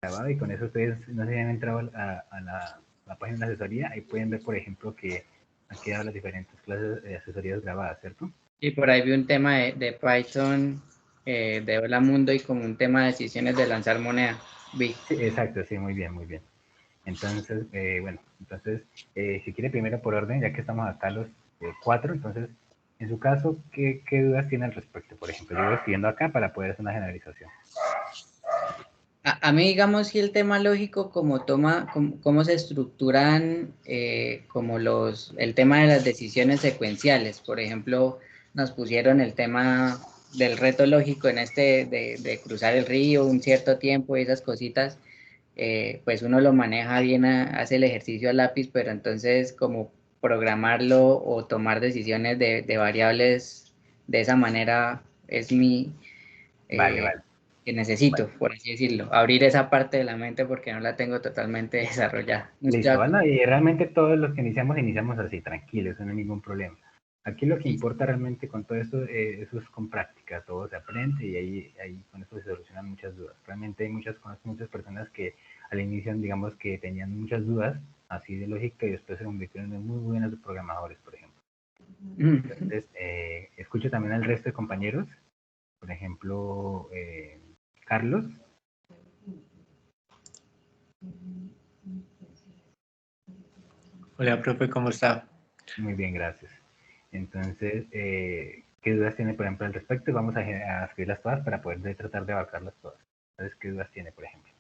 grabado y con eso ustedes, no sé si han entrado la página de asesoría, ahí pueden ver, por ejemplo, que han quedado las diferentes clases de asesorías grabadas, ¿cierto? Y por ahí vi un tema de Python de Hola Mundo y como un tema de decisiones de lanzar moneda. Vi. Sí, exacto, sí, muy bien, muy bien. Entonces, bueno, entonces, si quiere primero por orden, ya que estamos acá los cuatro, entonces, en su caso, ¿qué dudas tiene al respecto? Por ejemplo, yo voy escribiendo acá para poder hacer una generalización. A mí, digamos, sí el tema lógico, como cómo se estructuran como el tema de las decisiones secuenciales. Por ejemplo, nos pusieron el tema del reto lógico en de cruzar el río un cierto tiempo y esas cositas. Pues uno lo maneja bien, hace el ejercicio a lápiz, pero entonces como programarlo o tomar decisiones de variables de esa manera es Vale, eh, vale. que necesito, por así decirlo, abrir esa parte de la mente porque no la tengo totalmente desarrollada. No estoy Listo, bueno, y realmente todos los que iniciamos así, tranquilos, no hay ningún problema. Aquí lo que importa realmente con todo esto, eso es con práctica, todo se aprende y ahí con eso se solucionan muchas dudas. Realmente hay conozco muchas personas que al inicio, digamos que tenían muchas dudas así de lógica y después se convirtieron en muy buenos programadores, por ejemplo. Entonces, escucho también al resto de compañeros, por ejemplo, Carlos. Hola, profe, ¿cómo está? Muy bien, gracias. Entonces, ¿qué dudas tiene, por ejemplo, al respecto? Vamos a escribirlas todas para poder tratar de abarcarlas todas. Entonces, ¿qué dudas tiene, por ejemplo?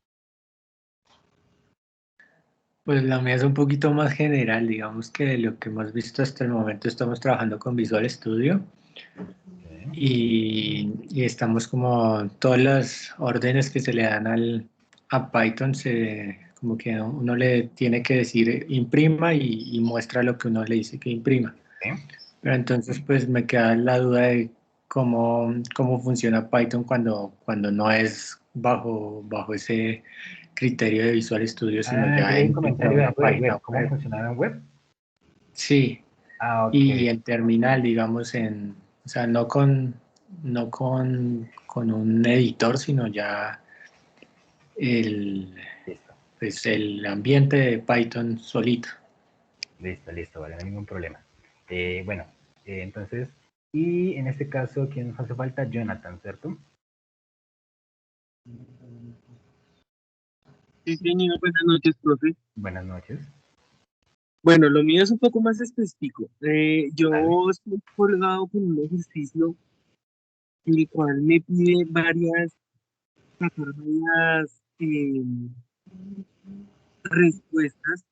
Pues la mía es un poquito más general, digamos que lo que hemos visto hasta el momento estamos trabajando con Visual Studio Sí. y estamos como todas las órdenes que se le dan a Python, como que uno le tiene que decir imprima y muestra lo que uno le dice que imprima. ¿Sí? Pero entonces pues me queda la duda de cómo funciona Python cuando no es bajo ese criterio de Visual Studio, sino Ah, yo ya leí un en comentario una de página web. ¿Cómo web. funcionaba en web? Sí, Ah, ok. y en terminal, digamos, o sea, no con un editor, sino ya el, Listo, pues el ambiente de Python solito. listo, listo, vale, no hay ningún problema. Bueno, entonces, y en este caso, ¿quién nos hace falta? Jonathan, ¿cierto? Sí, señor, buenas noches, profe. Buenas noches. Bueno, lo mío es un poco más específico. Dale. Yo estoy colgado con un ejercicio en el cual me pide sacar varias respuestas,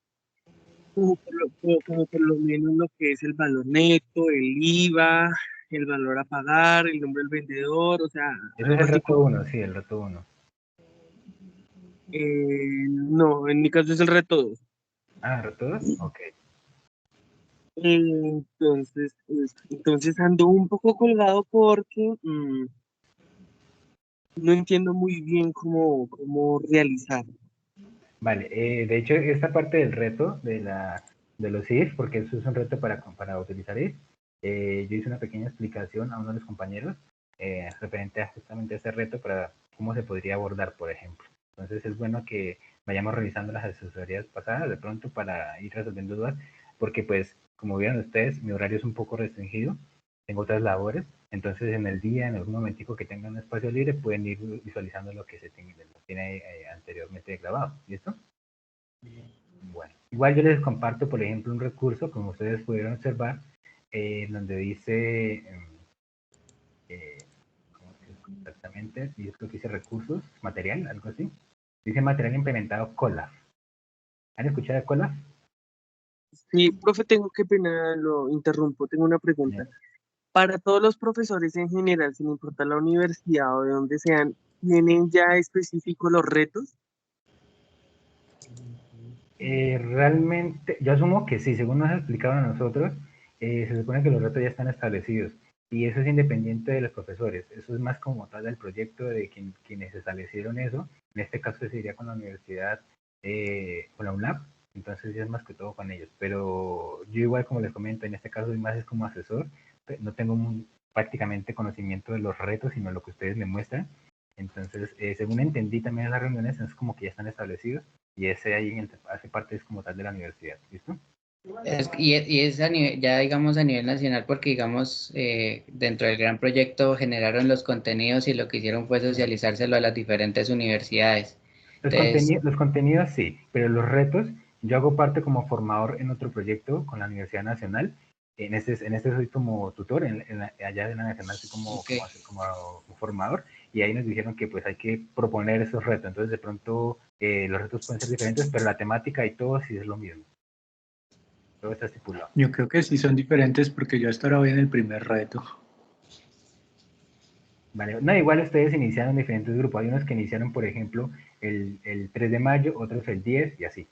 como por lo menos lo que es el valor neto, el IVA, el valor a pagar, el nombre del vendedor, o sea, Ese es algo el así reto como, uno, sí, el reto uno. no, en mi caso es el reto 2. Ah, ¿reto dos? Ok. Entonces ando un poco colgado porque no entiendo muy bien cómo realizarlo. Vale, de hecho, esta parte del reto de los IF, porque eso es un reto para utilizar IF, yo hice una pequeña explicación a uno de los compañeros referente a justamente ese reto para cómo se podría abordar, por ejemplo. Entonces es bueno que vayamos revisando las asesorías pasadas de pronto para ir resolviendo dudas, porque pues, como vieron ustedes, mi horario es un poco restringido, tengo otras labores, entonces en el día, en algún momentico que tengan un espacio libre, pueden ir visualizando lo que se tiene anteriormente grabado. ¿Listo? Bueno, igual yo les comparto, por ejemplo, un recurso, como ustedes pudieron observar, donde dice, ¿cómo es que es exactamente? Yo creo que dice recursos, material, algo así. Dice material implementado Colab. ¿Han escuchado de Colab? Sí, profe, tengo que pena, lo interrumpo, tengo una pregunta. Para todos los profesores en general, sin importar la universidad o de donde sean, ¿tienen ya específicos los retos? Realmente, yo asumo que sí, según nos explicaron a nosotros, se supone que los retos ya están establecidos y eso es independiente de los profesores, eso es más como tal del proyecto de quienes establecieron eso, en este caso se iría con la universidad, con la UNAP, entonces ya es más que todo con ellos, pero yo igual como les comento, en este caso más es como asesor, no tengo prácticamente conocimiento de los retos, sino lo que ustedes me muestran, Entonces, según entendí también en las reuniones, es como que ya están establecidos y ese ahí hace parte es como tal de la universidad, ¿listo? Y es a nivel, ya digamos a nivel nacional, porque digamos dentro del gran proyecto generaron los contenidos y lo que hicieron fue socializárselo a las diferentes universidades. Entonces, Los contenidos sí, pero los retos, yo hago parte como formador en otro proyecto con la Universidad Nacional. En este soy como tutor, allá en la Nacional soy okay. como formador, y ahí nos dijeron que pues hay que proponer esos retos. Entonces de pronto los retos pueden ser diferentes, pero la temática y todo sí es lo mismo. Todo está estipulado. Yo creo que sí son diferentes porque yo hasta ahora voy en el primer reto. Vale. No, igual ustedes iniciaron diferentes grupos. Hay unos que iniciaron, por ejemplo, el 3 de mayo, otros el 10 y así.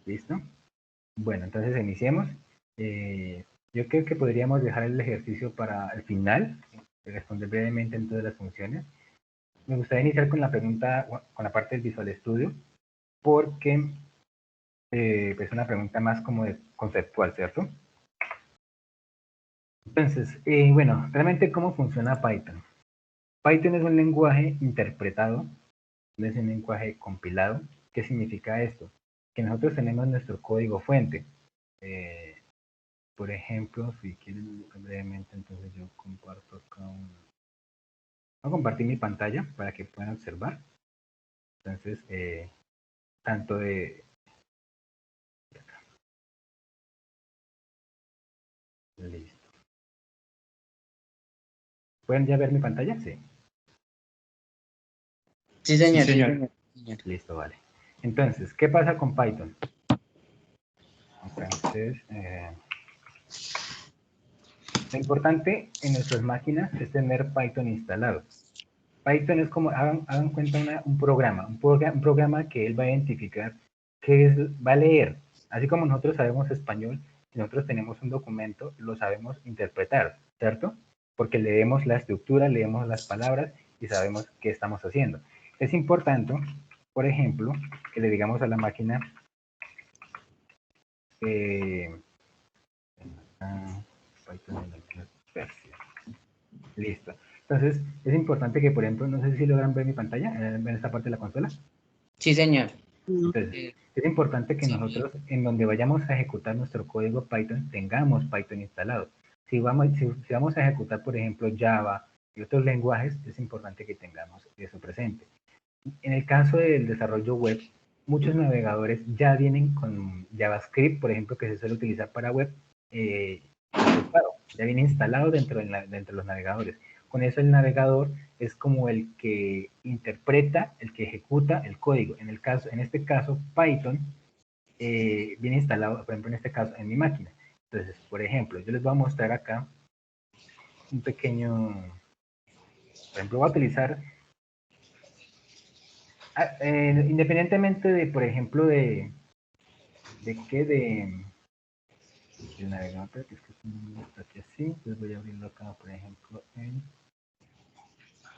¿Listo? Bueno, entonces iniciemos. Yo creo que podríamos dejar el ejercicio para el final, responder brevemente en todas las funciones. Me gustaría iniciar con la pregunta, con la parte del Visual Studio, porque es una pregunta más como de conceptual, ¿cierto? Entonces, bueno, realmente ¿cómo funciona Python? Python es un lenguaje interpretado, no es un lenguaje compilado. ¿Qué significa esto? Que nosotros tenemos nuestro código fuente. Por ejemplo, si quieren brevemente, entonces yo comparto acá voy a compartir mi pantalla para que puedan observar. Entonces, tanto de... Listo. ¿Pueden ya ver mi pantalla? Sí. Sí, señor. Sí, señor. Sí, señor. Listo, vale. Entonces, ¿qué pasa con Python? Entonces, lo importante en nuestras máquinas es tener Python instalado. Python es como, hagan cuenta un programa que él va a identificar va a leer. Así como nosotros sabemos español, si nosotros tenemos un documento, lo sabemos interpretar, ¿cierto? Porque leemos la estructura, leemos las palabras y sabemos qué estamos haciendo. Es importante, por ejemplo, que le digamos a la máquina, listo. Entonces, es importante que, por ejemplo, no sé si logran ver mi pantalla, ven esta parte de la consola. Sí, señor. Entonces, es importante que Sí. nosotros, en donde vayamos a ejecutar nuestro código Python, tengamos Python instalado. Si vamos a ejecutar, por ejemplo, Java y otros lenguajes, es importante que tengamos eso presente. En el caso del desarrollo web, muchos navegadores ya vienen con JavaScript, por ejemplo, que se suele utilizar para web, ya viene instalado dentro de los navegadores. Con eso el navegador es como el que interpreta, el que ejecuta el código. En este caso, Python viene instalado, por ejemplo, en este caso, en mi máquina. Entonces, por ejemplo, yo les voy a mostrar acá un pequeño, por ejemplo, voy a utilizar, independientemente de, por ejemplo, del navegador, que es que está aquí así, entonces voy a abrirlo acá, por ejemplo,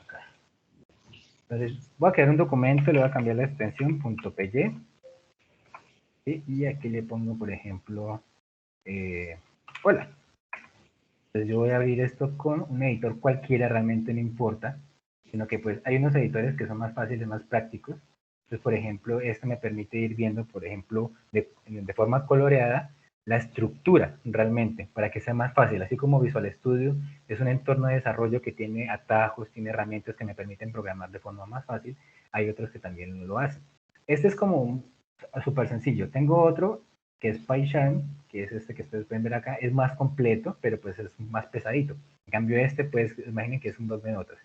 acá. Entonces, voy a crear un documento, le voy a cambiar la extensión .py, ¿sí? Y aquí le pongo, por ejemplo, hola. Entonces yo voy a abrir esto con un editor cualquiera, realmente no importa, sino que pues hay unos editores que son más fáciles, más prácticos. Entonces, por ejemplo, este me permite ir viendo, por ejemplo, de forma coloreada, la estructura realmente, para que sea más fácil. Así como Visual Studio es un entorno de desarrollo que tiene atajos, tiene herramientas que me permiten programar de forma más fácil, hay otros que también lo hacen. Este es como súper sencillo. Tengo otro que es PyCharm, que es este que ustedes pueden ver acá, es más completo, pero pues es más pesadito. En cambio este, pues imaginen que es un bloc de notas.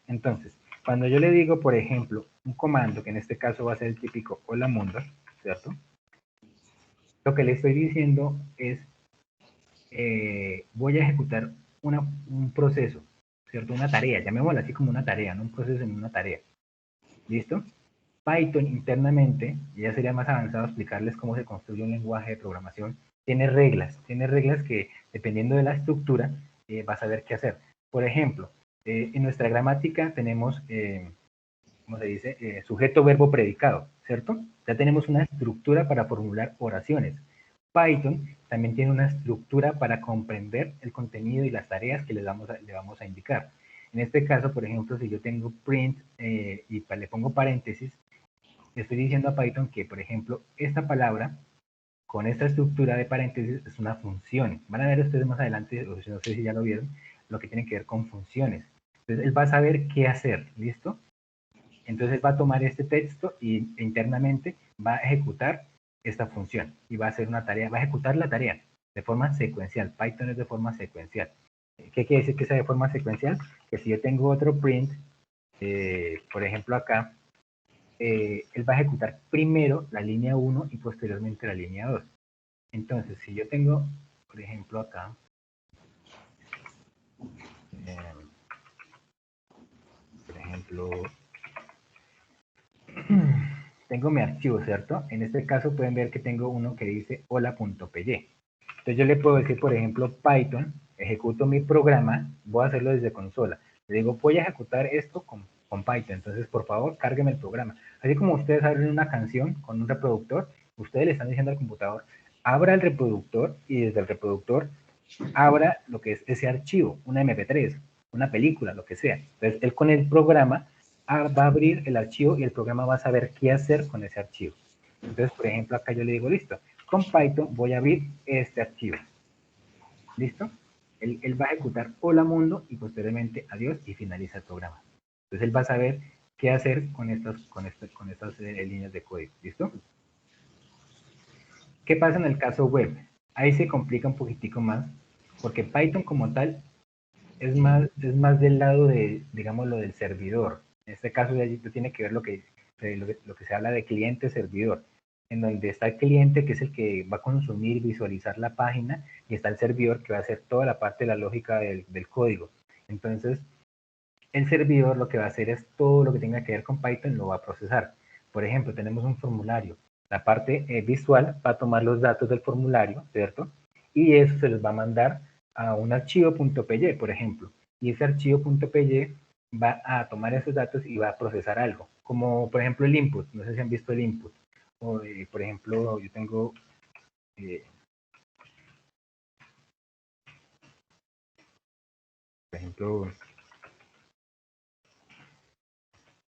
Entonces, cuando yo le digo, por ejemplo, un comando, que en este caso va a ser el típico hola mundo, ¿cierto? Lo que le estoy diciendo es, voy a ejecutar un proceso, ¿cierto? Una tarea, llamémosla así como una tarea, no un proceso en una tarea. ¿Listo? Python internamente, y ya sería más avanzado explicarles cómo se construye un lenguaje de programación, tiene reglas que dependiendo de la estructura vas a ver qué hacer. Por ejemplo, en nuestra gramática tenemos, ¿cómo se dice? Sujeto, verbo, predicado, ¿cierto? Ya tenemos una estructura para formular oraciones. Python también tiene una estructura para comprender el contenido y las tareas que le vamos a indicar. En este caso, por ejemplo, si yo tengo print y le pongo paréntesis, estoy diciendo a Python que, por ejemplo, esta palabra con esta estructura de paréntesis es una función. Van a ver ustedes más adelante, o no sé si ya lo vieron, lo que tiene que ver con funciones. Entonces él va a saber qué hacer, ¿listo? Entonces va a tomar este texto y internamente va a ejecutar esta función y va a hacer una tarea, va a ejecutar la tarea de forma secuencial. Python es de forma secuencial. ¿Qué quiere decir que sea de forma secuencial? Que si yo tengo otro print, por ejemplo acá, él va a ejecutar primero la línea 1 y posteriormente la línea 2. Entonces, si yo tengo, por ejemplo, acá, por ejemplo, tengo mi archivo, ¿cierto? En este caso pueden ver que tengo uno que dice hola.py. Entonces yo le puedo decir, por ejemplo, Python, ejecuto mi programa, voy a hacerlo desde consola. Le digo, voy a ejecutar esto con Python, entonces por favor, cárgueme el programa. Así como ustedes abren una canción con un reproductor, ustedes le están diciendo al computador, abra el reproductor y desde el reproductor abra lo que es ese archivo, una MP3, una película, lo que sea. Entonces él con el programa va a abrir el archivo y el programa va a saber qué hacer con ese archivo. Entonces, por ejemplo, acá yo le digo, listo, con Python voy a abrir este archivo. ¿Listo? Él va a ejecutar hola mundo y posteriormente adiós y finaliza el programa. Entonces él va a saber qué hacer con estas líneas de código. ¿Listo? ¿Qué pasa en el caso web? Ahí se complica un poquitico más porque Python como tal es más del lado de, digamos, lo del servidor. En este caso ya tiene que ver lo que se habla de cliente-servidor, en donde está el cliente, que es el que va a consumir, visualizar la página, y está el servidor, que va a hacer toda la parte de la lógica del código. Entonces, el servidor lo que va a hacer es todo lo que tenga que ver con Python lo va a procesar. Por ejemplo, tenemos un formulario. La parte visual va a tomar los datos del formulario, ¿cierto? Y eso se los va a mandar a un archivo .py, por ejemplo. Y ese archivo .py va a tomar esos datos y va a procesar algo. Como, por ejemplo, el input. No sé si han visto el input. O, por ejemplo, yo tengo... por ejemplo,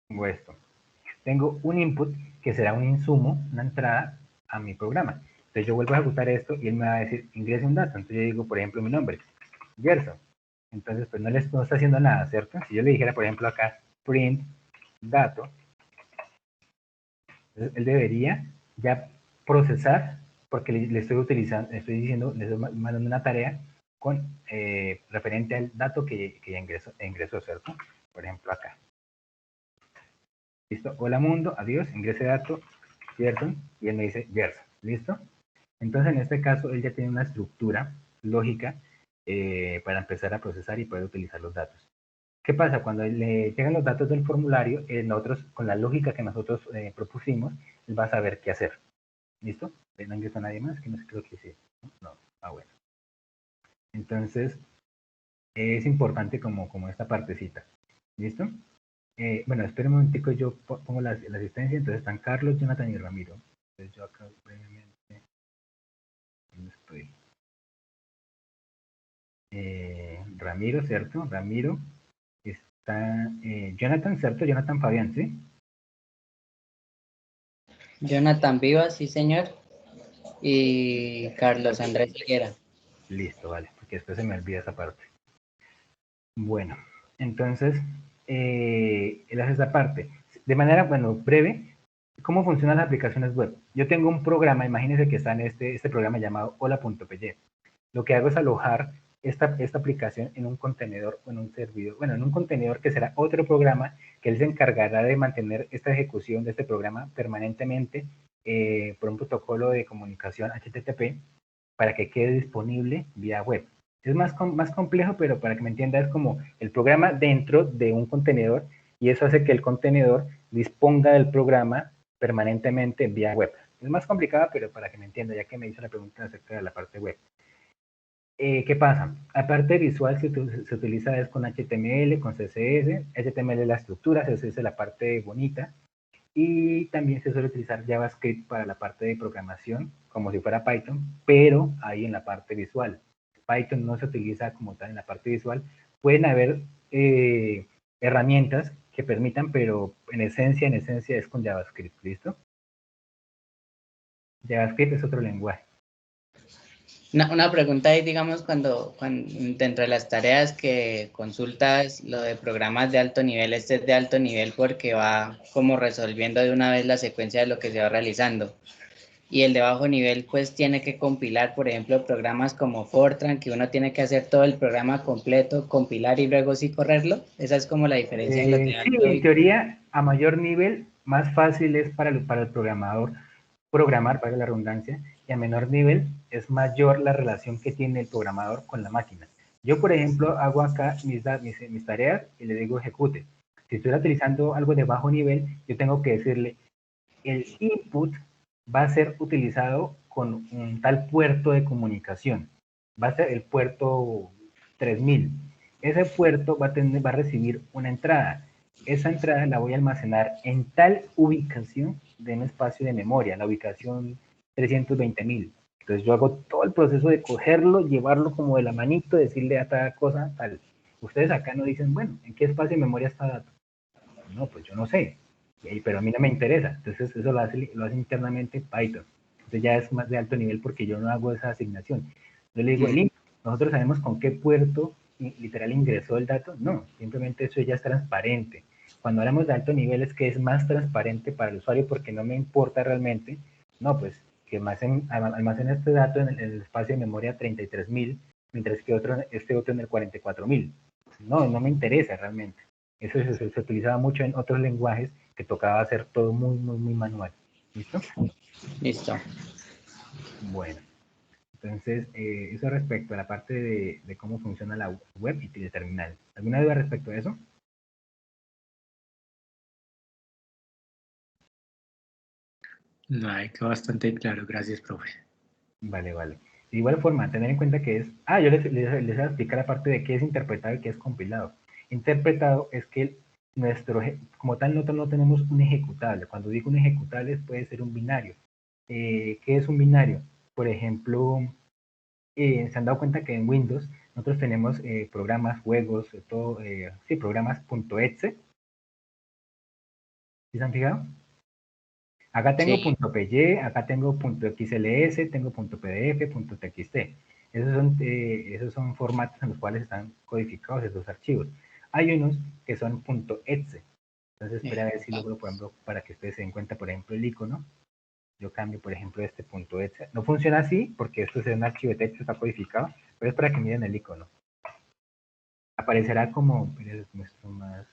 tengo esto. Tengo un input que será un insumo, una entrada a mi programa. Entonces yo vuelvo a ejecutar esto y él me va a decir, ingrese un dato. Entonces yo digo, por ejemplo, mi nombre, Gerson. Entonces, pues no está haciendo nada, ¿cierto? Si yo le dijera, por ejemplo, acá, print dato, entonces él debería ya procesar, porque le estoy utilizando, le estoy diciendo, le estoy mandando una tarea con referente al dato que ya ingresó, ¿cierto? Por ejemplo, acá. ¿Listo? Hola mundo, adiós, ingrese dato, Gerson, y él me dice Gerson, ¿listo? Entonces en este caso él ya tiene una estructura lógica para empezar a procesar y poder utilizar los datos. ¿Qué pasa? Cuando le llegan los datos del formulario, nosotros, con la lógica que nosotros propusimos, él va a saber qué hacer. ¿Listo? ¿No ingresó nadie más? Que no sé, creo que sí. No, bueno. Entonces, es importante como esta partecita. ¿Listo? Bueno, esperen un momentico, yo pongo la asistencia, entonces están Carlos, Jonathan y Ramiro. Entonces yo acá brevemente, ¿dónde estoy? Ramiro, ¿cierto? Ramiro, está Jonathan, ¿cierto? Jonathan Fabián, ¿sí? Jonathan Vivas, sí señor, y Carlos Andrés Higuera. Listo, vale, porque después se me olvida esa parte. Bueno, entonces, él hace esa parte. De manera, bueno, breve, ¿cómo funcionan las aplicaciones web? Yo tengo un programa, imagínense que está en este programa llamado hola.py. Lo que hago es alojar esta aplicación en un contenedor o en un servidor, bueno, en un contenedor que será otro programa que él se encargará de mantener esta ejecución de este programa permanentemente por un protocolo de comunicación HTTP para que quede disponible vía web. Es más complejo, pero para que me entienda es como el programa dentro de un contenedor y eso hace que el contenedor disponga del programa permanentemente vía web. Es más complicado, pero para que me entienda, ya que me hizo la pregunta acerca de la parte web. ¿Qué pasa? Aparte visual se utiliza es con HTML, con CSS. HTML es la estructura, CSS es la parte bonita. Y también se suele utilizar JavaScript para la parte de programación, como si fuera Python, pero ahí en la parte visual. Python no se utiliza como tal en la parte visual. Pueden haber herramientas que permitan, pero en esencia es con JavaScript, ¿listo? JavaScript es otro lenguaje. Una pregunta ahí, digamos, cuando dentro de las tareas que consultas lo de programas de alto nivel, este es de alto nivel porque va como resolviendo de una vez la secuencia de lo que se va realizando. Y el de bajo nivel pues tiene que compilar, por ejemplo, programas como Fortran, que uno tiene que hacer todo el programa completo, compilar y luego sí correrlo. Esa es como la diferencia en lo de Sí, alto en y... teoría, a mayor nivel, más fácil es para el programador programar, para la redundancia, y a menor nivel es mayor la relación que tiene el programador con la máquina. Yo, por ejemplo, hago acá mis tareas y le digo ejecute. Si estoy utilizando algo de bajo nivel, yo tengo que decirle, el input va a ser utilizado con un tal puerto de comunicación. Va a ser el puerto 3000. Ese puerto va a recibir una entrada. Esa entrada la voy a almacenar en tal ubicación de un espacio de memoria, la ubicación 320.000. Entonces yo hago todo el proceso de cogerlo, llevarlo como de la manito, decirle a cada cosa tal. Ustedes acá no dicen, bueno, ¿en qué espacio de memoria está dato? No, pues yo no sé, pero a mí no me interesa. Entonces eso lo hace internamente Python. Entonces ya es más de alto nivel porque yo no hago esa asignación. Yo le digo, el input, nosotros sabemos con qué puerto literal ingresó el dato. No, simplemente eso ya es transparente. Cuando hablamos de alto nivel es que es más transparente para el usuario porque no me importa realmente. No, pues que almacena este dato en el espacio de memoria 33.000, mientras que este otro en el 44.000. No, no me interesa realmente. Eso se utilizaba mucho en otros lenguajes que tocaba hacer todo muy, muy, muy manual. ¿Listo? Listo. Bueno, entonces eso respecto a la parte de cómo funciona la web y el terminal. ¿Alguna duda respecto a eso? No, hay que bastante claro, gracias, profe. Vale, vale. De igual forma, tener en cuenta que es... yo les voy a explicar la parte de qué es interpretado y qué es compilado. Interpretado es que como tal, nosotros no tenemos un ejecutable. Cuando digo un ejecutable, puede ser un binario. ¿Qué es un binario? Por ejemplo, se han dado cuenta que en Windows nosotros tenemos programas, juegos, todo, sí, programas .exe. ¿Sí se han fijado? Acá tengo Sí. .py, acá tengo .xls, tengo .pdf, .txt. Esos son formatos en los cuales están codificados esos archivos. Hay unos que son .exe. Entonces, espera a ver si logro, por ejemplo, para que ustedes se den cuenta, por ejemplo, el icono. Yo cambio, por ejemplo, este .exe. No funciona así porque esto es un archivo de texto, está codificado, pero es para que miren el icono. Aparecerá como, les muestro más.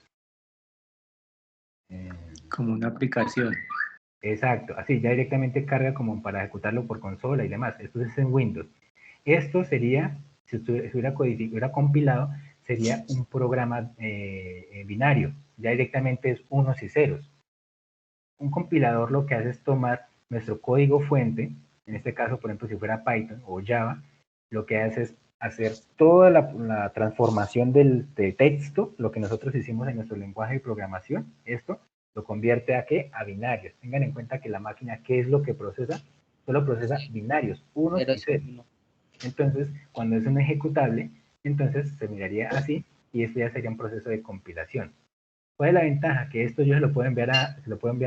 Como una aplicación. Exacto, así ya directamente carga como para ejecutarlo por consola y demás. Esto es en Windows. Esto sería, si hubiera compilado, sería un programa binario. Ya directamente es unos y ceros. Un compilador lo que hace es tomar nuestro código fuente, en este caso, por ejemplo, si fuera Python o Java, lo que hace es hacer toda la transformación de texto, lo que nosotros hicimos en nuestro lenguaje de programación, esto lo convierte a ¿qué? A binarios. Tengan en cuenta que la máquina, ¿qué es lo que procesa? Solo procesa binarios, unos y ceros. Entonces, cuando es un ejecutable, entonces se miraría así y esto ya sería un proceso de compilación. ¿Cuál es la ventaja? Que esto yo se lo puedo enviar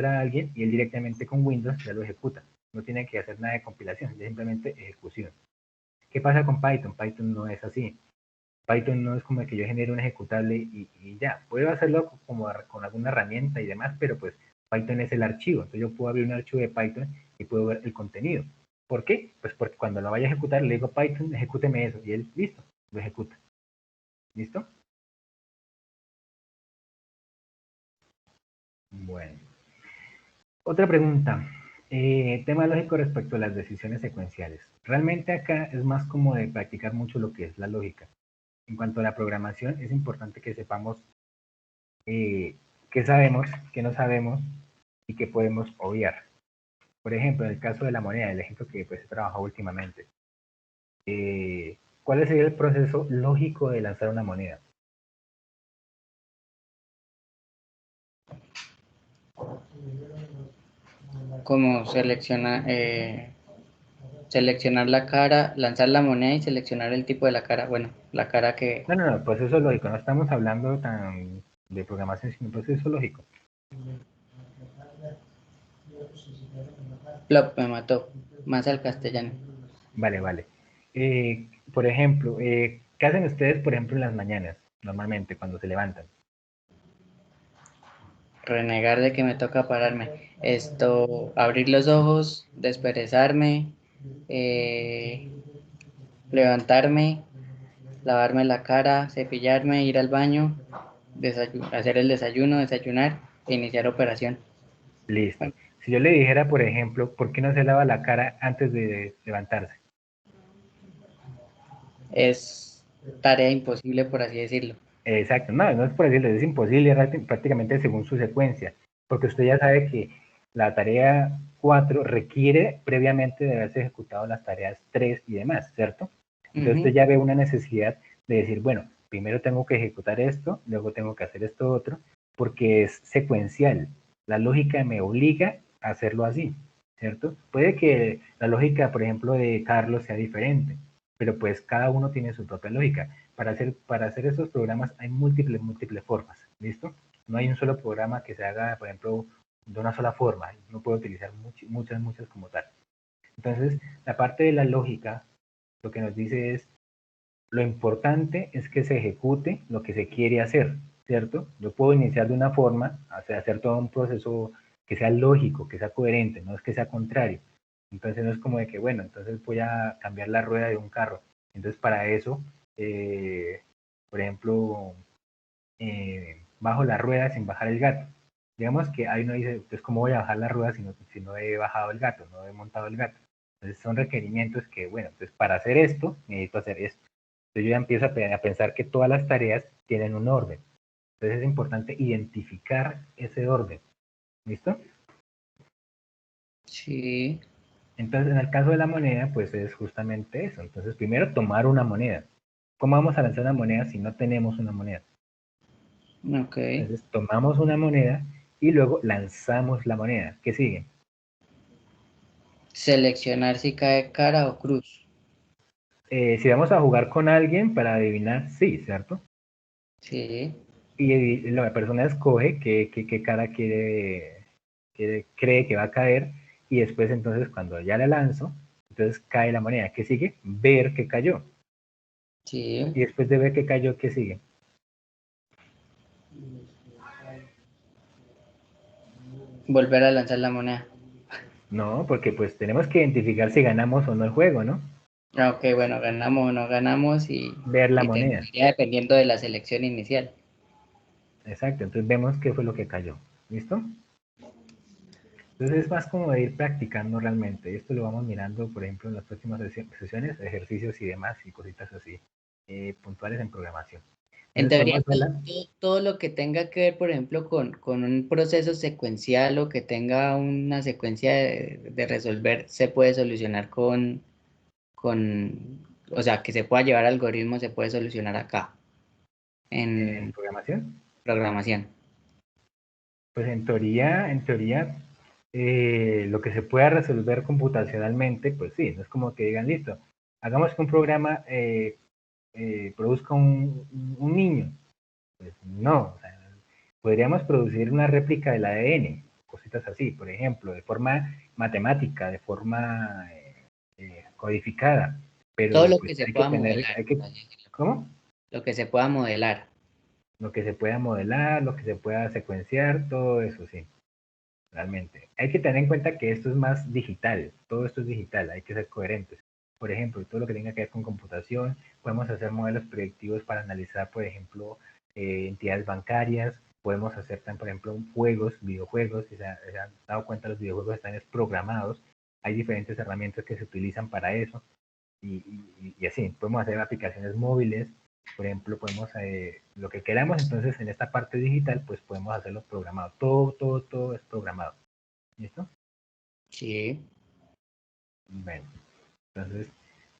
a alguien y él directamente con Windows ya lo ejecuta. No tiene que hacer nada de compilación, es simplemente ejecución. ¿Qué pasa con Python? Python no es así. Python no es como que yo genere un ejecutable y ya. Puedo hacerlo como con alguna herramienta y demás, pero pues Python es el archivo. Entonces yo puedo abrir un archivo de Python y puedo ver el contenido. ¿Por qué? Pues porque cuando lo vaya a ejecutar le digo Python, ejecúteme eso. Y él, listo, lo ejecuta. ¿Listo? Bueno. Otra pregunta. Tema lógico respecto a las decisiones secuenciales. Realmente acá es más como de practicar mucho lo que es la lógica. En cuanto a la programación, es importante que sepamos qué sabemos, qué no sabemos y qué podemos obviar. Por ejemplo, en el caso de la moneda, el ejemplo que pues, he trabajado últimamente. ¿Cuál sería el proceso lógico de lanzar una moneda? ¿Cómo selecciona? seleccionar la cara, lanzar la moneda y seleccionar el tipo de la cara. Bueno, la cara que... No, proceso lógico, no estamos hablando tan de programación, sino proceso lógico. Plop, me mató. Más al castellano. Vale. Por ejemplo, ¿qué hacen ustedes, por ejemplo, en las mañanas, normalmente, cuando se levantan? Renegar de que me toca pararme. Abrir los ojos, desperezarme, levantarme, lavarme la cara, cepillarme, ir al baño, hacer el desayuno, desayunar e iniciar operación. Listo. Si yo le dijera, por ejemplo, ¿por qué no se lava la cara antes de levantarse? Es tarea imposible, por así decirlo. Exacto, no es por decirlo, es imposible prácticamente según su secuencia, porque usted ya sabe que la tarea 4 requiere previamente de haberse ejecutado las tareas 3 y demás, ¿cierto? Entonces usted ya ve una necesidad de decir, bueno, primero tengo que ejecutar esto, luego tengo que hacer esto otro, porque es secuencial. La lógica me obliga a hacerlo así, ¿cierto? Puede que la lógica, por ejemplo, de Carlos sea diferente, pero pues cada uno tiene su propia lógica. Para hacer esos programas hay múltiples formas, ¿listo? No hay un solo programa que se haga, por ejemplo, de una sola forma. Uno puede utilizar muchas como tal. Entonces, la parte de la lógica, lo que nos dice es, lo importante es que se ejecute lo que se quiere hacer, ¿cierto? Yo puedo iniciar de una forma, hacer todo un proceso que sea lógico, que sea coherente, no es que sea contrario. Entonces no es como de que, bueno, entonces voy a cambiar la rueda de un carro. Entonces para eso, por ejemplo, bajo la rueda sin bajar el gato. Digamos que ahí uno dice, pues cómo voy a bajar la rueda si no he bajado el gato, no he montado el gato. Entonces son requerimientos que, bueno, entonces para hacer esto, necesito hacer esto. Entonces yo ya empiezo a pensar que todas las tareas tienen un orden. Entonces es importante identificar ese orden. ¿Listo? Sí. Entonces en el caso de la moneda, pues es justamente eso. Entonces primero tomar una moneda. ¿Cómo vamos a lanzar una moneda si no tenemos una moneda? Ok. Entonces tomamos una moneda y luego lanzamos la moneda. ¿Qué sigue? Seleccionar si cae cara o cruz. Si vamos a jugar con alguien para adivinar, sí, ¿cierto? Sí. Y la persona escoge qué cara cree que va a caer y después entonces cuando ya la lanzo, entonces cae la moneda. ¿Qué sigue? Ver que cayó. Sí. Y después de ver que cayó, ¿qué sigue? Volver a lanzar la moneda. No, porque pues tenemos que identificar si ganamos o no el juego, ¿no? Ok, bueno, ganamos o no ganamos Ver la y moneda. terminaría dependiendo de la selección inicial. Exacto, entonces vemos qué fue lo que cayó. ¿Listo? Entonces es más como de ir practicando realmente. Esto lo vamos mirando, por ejemplo, en las próximas sesiones, ejercicios y demás, y cositas así, puntuales en programación. En Entonces teoría, podemos verla. todo lo que tenga que ver, por ejemplo, con un proceso secuencial o que tenga una secuencia de resolver, se puede solucionar o sea, que se pueda llevar algoritmos, se puede solucionar acá, En en programación. programación. Pues en teoría, lo que se pueda resolver computacionalmente, pues sí, no es como que digan, listo, hagamos que un programa produzca un niño. Pues no, o sea, podríamos producir una réplica del ADN, cositas así, por ejemplo, de forma matemática, de forma codificada, Todo pero lo pues que se hay que pueda tener, modelar, por así decirlo. ¿cómo? Lo que se pueda modelar. Lo que se pueda modelar, lo que se pueda secuenciar, todo eso, sí, realmente. Hay que tener en cuenta que esto es más digital, todo esto es digital, hay que ser coherentes. Por ejemplo, todo lo que tenga que ver con computación, podemos hacer modelos predictivos para analizar, por ejemplo, entidades bancarias, podemos hacer, por ejemplo, juegos, videojuegos, si se han dado cuenta, los videojuegos están programados, hay diferentes herramientas que se utilizan para eso, y así, podemos hacer aplicaciones móviles, por ejemplo, podemos, lo que queramos, entonces en esta parte digital, pues podemos hacerlo programado, todo es programado, ¿listo? Sí. Bueno, entonces,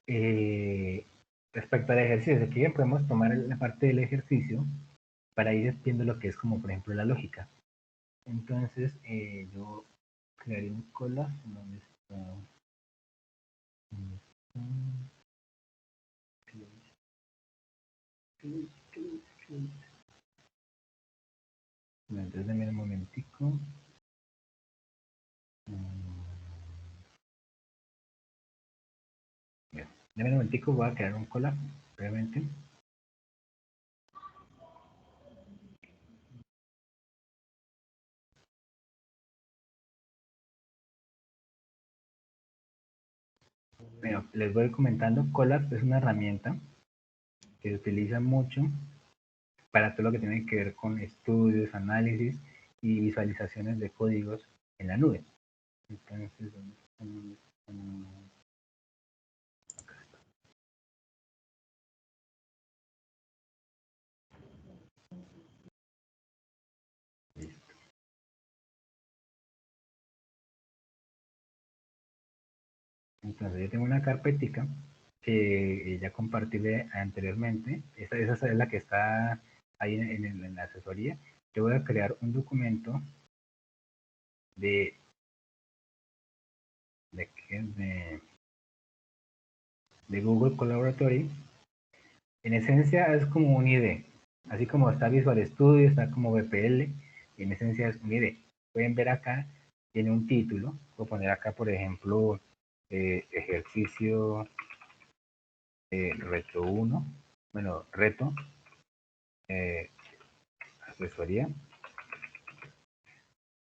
eh, respecto al ejercicio, si quieren podemos tomar la parte del ejercicio para ir viendo lo que es como, por ejemplo, la lógica. Entonces, yo crearé un cola, ¿dónde está? Entonces, denme un momentico. Bien, denme un momentico, voy a crear un collab brevemente. Bueno, les voy comentando, Colab es una herramienta que se utiliza mucho para todo lo que tiene que ver con estudios, análisis y visualizaciones de códigos en la nube. Entonces, acá está. Listo. Entonces, yo tengo una carpetica que ya compartí anteriormente. Esa es la que está ahí en la asesoría. Yo voy a crear un documento de Google Collaboratory. En esencia es como un IDE, así como está Visual Studio, está como VPL, y en esencia es un IDE. Pueden ver acá, tiene un título, puedo poner acá por ejemplo ejercicio reto 1, bueno, reto, asesoría.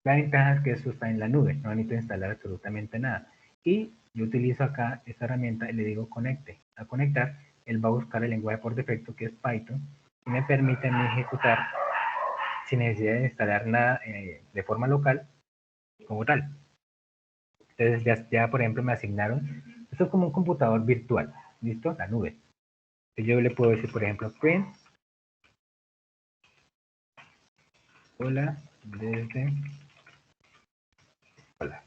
La ventaja es que esto está en la nube, no necesito instalar absolutamente nada. Y yo utilizo acá esta herramienta y le digo conecte. A conectar, él va a buscar el lenguaje por defecto que es Python y me permite a mí ejecutar sin necesidad de instalar nada de forma local como tal. Entonces ya por ejemplo me asignaron, esto es como un computador virtual, ¿listo? La nube. Entonces yo le puedo decir por ejemplo print, hola, desde, hola.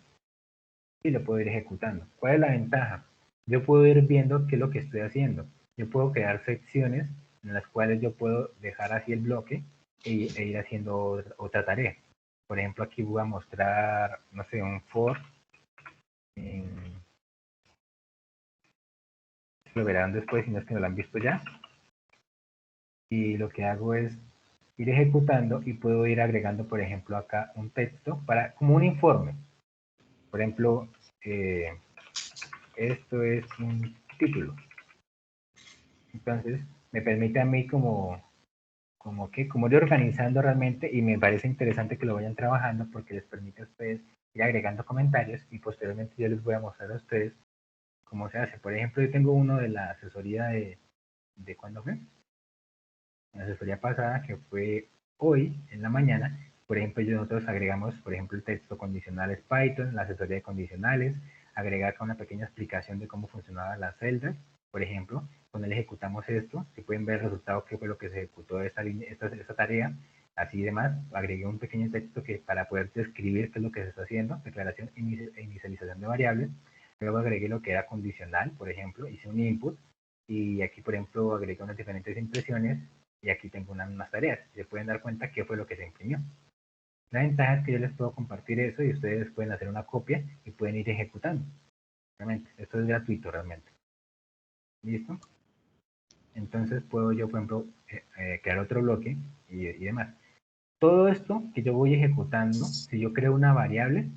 Y lo puedo ir ejecutando. ¿Cuál es la ventaja? Yo puedo ir viendo qué es lo que estoy haciendo. Yo puedo crear secciones en las cuales yo puedo dejar así el bloque e ir haciendo otra tarea. Por ejemplo, aquí voy a mostrar, no sé, un for. Lo verán después si no es que no lo han visto ya. Y lo que hago es ir ejecutando y puedo ir agregando, por ejemplo, acá un texto para como un informe. Por ejemplo, esto es un título. Entonces, me permite a mí como ir organizando realmente y me parece interesante que lo vayan trabajando porque les permite a ustedes ir agregando comentarios y posteriormente yo les voy a mostrar a ustedes cómo se hace. Por ejemplo, yo tengo uno de la asesoría ¿de cuándo fue? La asesoría pasada que fue hoy en la mañana. Por ejemplo, nosotros agregamos, por ejemplo, el texto condicionales Python, la asesoría de condicionales, agregar acá una pequeña explicación de cómo funcionaban las celdas. Por ejemplo, cuando le ejecutamos esto, si pueden ver el resultado, qué fue lo que se ejecutó esta tarea, así y demás. Agregué un pequeño texto que para poder describir qué es lo que se está haciendo, declaración e inicialización de variables. Luego agregué lo que era condicional, por ejemplo, hice un input y aquí, por ejemplo, agregué unas diferentes impresiones y aquí tengo unas tareas. Se pueden dar cuenta qué fue lo que se imprimió. La ventaja es que yo les puedo compartir eso y ustedes pueden hacer una copia y pueden ir ejecutando. Realmente, esto es gratuito realmente. ¿Listo? Entonces puedo yo, por ejemplo, crear otro bloque y demás. Todo esto que yo voy ejecutando, si yo creo una variable,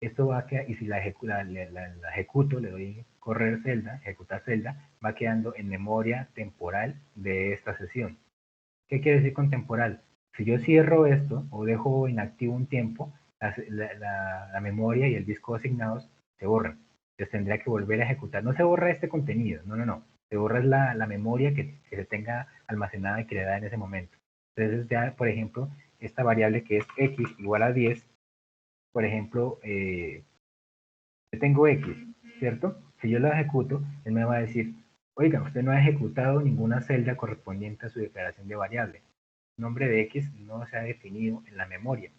esto va a quedar, y si la ejecuto, le doy correr celda, ejecutar celda, va quedando en memoria temporal de esta sesión. ¿Qué quiere decir con temporal? Si yo cierro esto o dejo inactivo un tiempo, la memoria y el disco asignados se borran. Entonces tendría que volver a ejecutar. No se borra este contenido, no. Se borra la memoria que se tenga almacenada y creada en ese momento. Entonces ya, por ejemplo, esta variable que es x igual a 10, por ejemplo, yo tengo x, ¿cierto? Si yo lo ejecuto, él me va a decir, oiga, usted no ha ejecutado ninguna celda correspondiente a su declaración de variable. El nombre de x no se ha definido en la memoria.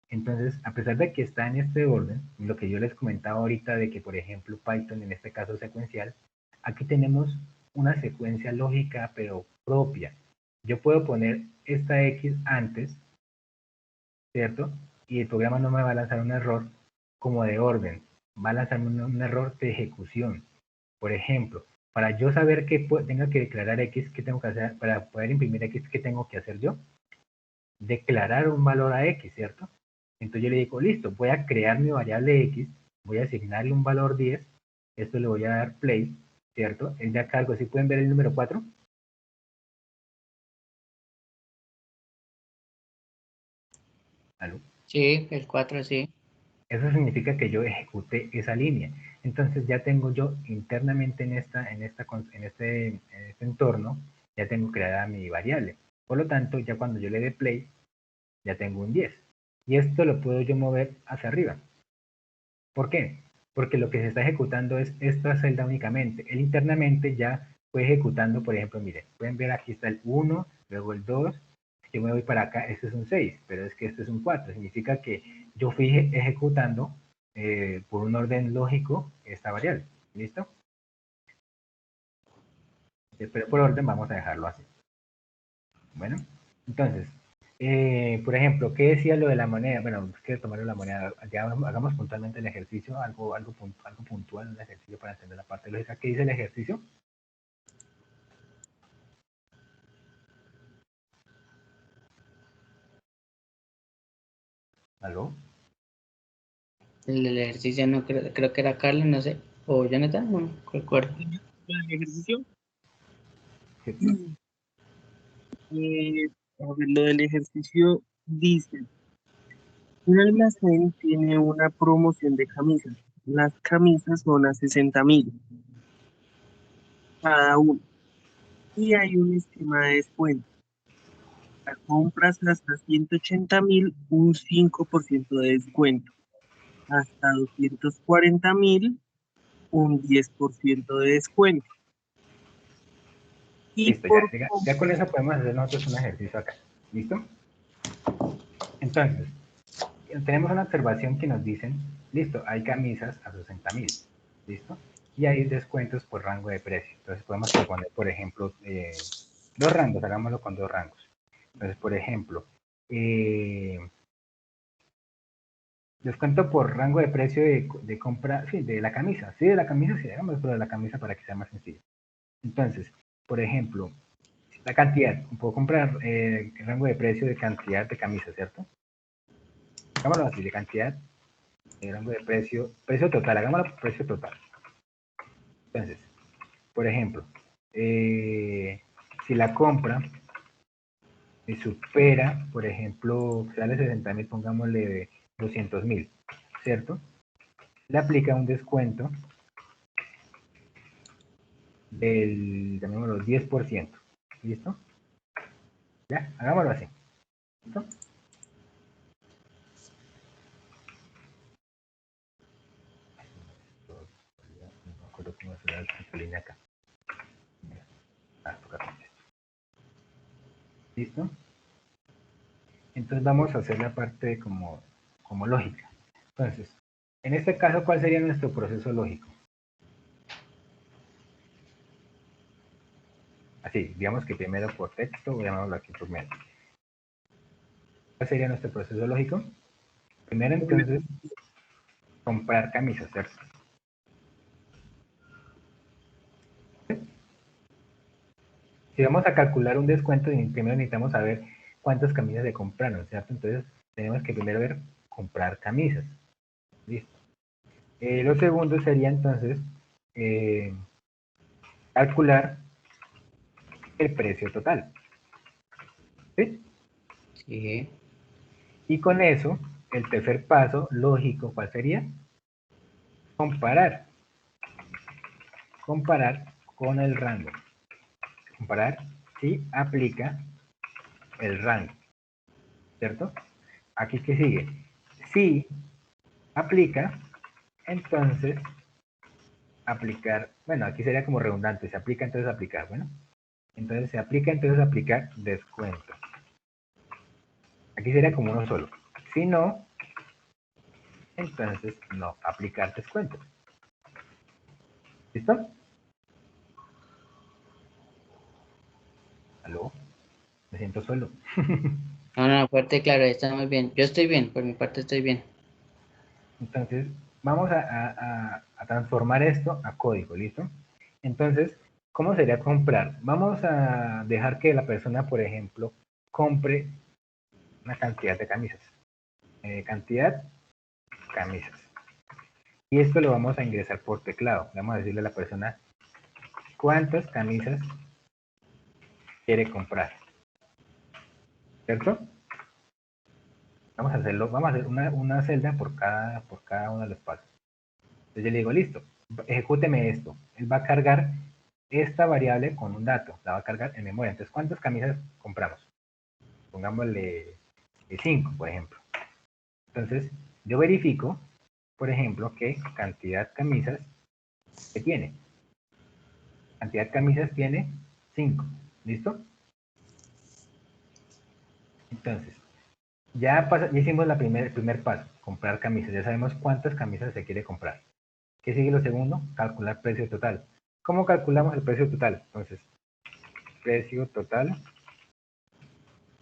Entonces, a pesar de que está en este orden, lo que yo les comentaba ahorita de que, por ejemplo, Python, en este caso secuencial, aquí tenemos una secuencia lógica, pero propia. Yo puedo poner esta x antes, ¿cierto? Y el programa no me va a lanzar un error como de orden, va a lanzarme un error de ejecución. Por ejemplo, para yo saber que tengo que declarar X, ¿qué tengo que hacer? Para poder imprimir X, ¿qué tengo que hacer yo? Declarar un valor a X, ¿cierto? Entonces yo le digo, listo, voy a crear mi variable X, voy a asignarle un valor 10, esto le voy a dar play, ¿cierto? Él ya cargo, ¿sí pueden ver el número 4? ¿Aló? Sí, el 4 sí. Eso significa que yo ejecuté esa línea. Entonces ya tengo yo internamente en este entorno, ya tengo creada mi variable. Por lo tanto, ya cuando yo le dé play, ya tengo un 10. Y esto lo puedo yo mover hacia arriba. ¿Por qué? Porque lo que se está ejecutando es esta celda únicamente. Él internamente ya fue ejecutando, por ejemplo, miren, pueden ver aquí está el 1, luego el 2, yo me voy para acá, este es un 6, pero es que este es un 4. Significa que yo fui ejecutando por un orden lógico esta variable. ¿Listo? Pero por orden vamos a dejarlo así. Bueno, entonces, por ejemplo, ¿qué decía lo de la moneda? Bueno, quiero tomarlo la moneda. Ya hagamos puntualmente el ejercicio, algo puntual, un ejercicio para entender la parte lógica. ¿Qué dice el ejercicio? ¿Aló? El ejercicio no creo que era Carlos, no sé. O Jonathan, no recuerdo. ¿El ejercicio? Sí. A ver, lo del ejercicio dice, un almacén tiene una promoción de camisas. Las camisas son a 60.000 cada una. Y hay un esquema de descuento. Para compras hasta 180.000, un 5% de descuento. Hasta 240.000, un 10% de descuento. Y Listo, por ya con eso podemos hacer nosotros un ejercicio acá. ¿Listo? Entonces, tenemos una observación que nos dicen, listo, hay camisas a 60.000, ¿listo? Y hay descuentos por rango de precio. Entonces podemos proponer, por ejemplo, dos rangos, hagámoslo con dos rangos. Entonces, por ejemplo, descuento por rango de precio de compra, sí, de la camisa. Sí, de la camisa, sí, hagámoslo pero de la camisa para que sea más sencillo. Entonces, por ejemplo, la cantidad, puedo comprar el rango de precio de cantidad de camisas, ¿cierto? Hagámoslo así, de cantidad, el rango de precio total, hagámoslo por precio total. Entonces, por ejemplo, si la compra supera, por ejemplo, sale 60.000, pongámosle 200.000, ¿cierto? Le aplica un descuento del, llamémoslo, 10%. ¿Listo? Ya, hagámoslo así. ¿Listo? No recuerdo cómo se da esta línea acá. ¿Listo? Entonces vamos a hacer la parte como lógica. Entonces, en este caso, ¿cuál sería nuestro proceso lógico? Así, digamos que primero por texto, llamémoslo aquí por medio. ¿Cuál sería nuestro proceso lógico? Primero, entonces, comprar camisas, ¿cierto? Si vamos a calcular un descuento, primero necesitamos saber cuántas camisas se compraron, ¿cierto? Entonces, tenemos que primero ver comprar camisas. Listo. Lo segundo sería, entonces, calcular el precio total. ¿Sí? Sí. Y con eso, el tercer paso lógico, ¿cuál sería? Comparar. Comparar con el rango. Comparar si aplica el rango. ¿Cierto? Aquí que sigue. Si aplica, entonces aplicar, bueno, aquí sería como redundante, se aplica, entonces aplicar, bueno. Entonces se aplica, entonces aplicar descuento. Aquí sería como uno solo. Si no, entonces no aplicar descuento. ¿Listo? ¿Aló? Me siento solo. No, fuerte, claro, estamos bien. Yo estoy bien, por mi parte estoy bien. Entonces, vamos a transformar esto a código, ¿listo? Entonces, ¿cómo sería comprar? Vamos a dejar que la persona, por ejemplo, compre una cantidad de camisas. Cantidad, camisas. Y esto lo vamos a ingresar por teclado. Vamos a decirle a la persona cuántas camisas quiere comprar. ¿Cierto? Vamos a hacerlo, vamos a hacer una celda por cada uno de los pasos. Entonces yo le digo, listo, ejecúteme esto. Él va a cargar esta variable con un dato, la va a cargar en memoria. Entonces, ¿cuántas camisas compramos? Pongámosle 5, por ejemplo. Entonces, yo verifico, por ejemplo, qué cantidad de camisas que tiene. Cantidad de camisas tiene 5. ¿Listo? Entonces, ya hicimos el primer paso, comprar camisas. Ya sabemos cuántas camisas se quiere comprar. ¿Qué sigue lo segundo? Calcular precio total. ¿Cómo calculamos el precio total? Entonces, precio total. ¿Cuál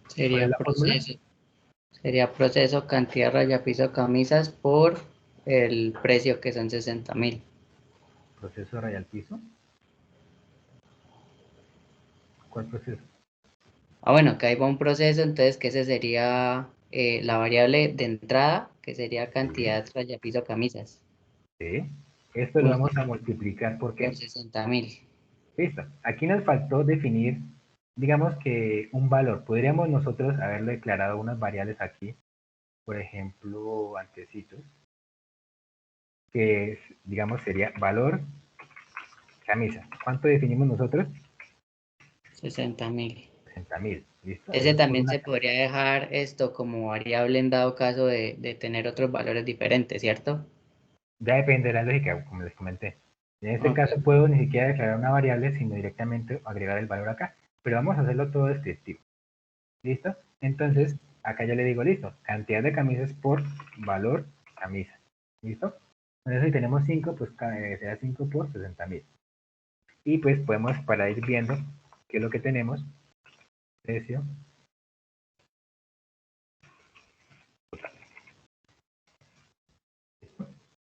es Sería la fórmula? proceso. Sería proceso cantidad raya piso camisas por el precio que son 60.000. Proceso raya al piso. ¿Cuál proceso? Bueno, que ahí va un proceso, entonces que ese sería la variable de entrada, que sería cantidad raya piso camisas. Sí. Esto lo vamos a multiplicar Por porque, 60.000. listo, aquí nos faltó definir, digamos que un valor. Podríamos nosotros haberle declarado unas variables aquí, por ejemplo, antecitos, que digamos sería valor camisa. ¿Cuánto definimos nosotros? 60.000. 60.000, ¿listo? Eso Ese es por también una se podría dejar esto como variable en dado caso de tener otros valores diferentes, ¿cierto? Ya depende de la lógica, como les comenté. En este Ok. caso puedo ni siquiera declarar una variable, sino directamente agregar el valor acá. Pero vamos a hacerlo todo descriptivo. ¿Listo? Entonces, acá ya le digo, listo, cantidad de camisas por valor camisa. ¿Listo? Entonces, si tenemos 5, pues será 5 por 60.000. Y pues podemos, para ir viendo qué es lo que tenemos, precio.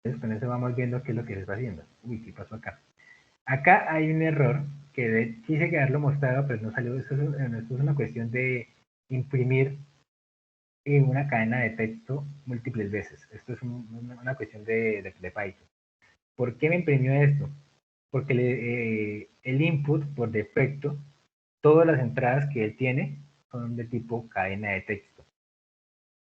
Entonces, con eso vamos viendo qué es lo que se está haciendo. Uy, ¿qué pasó acá? Acá hay un error que quise quedarlo mostrado, pero no salió. Esto es una cuestión de imprimir una cadena de texto múltiples veces. Esto es una cuestión de Python. ¿Por qué me imprimió esto? Porque el input por defecto, todas las entradas que él tiene son de tipo cadena de texto.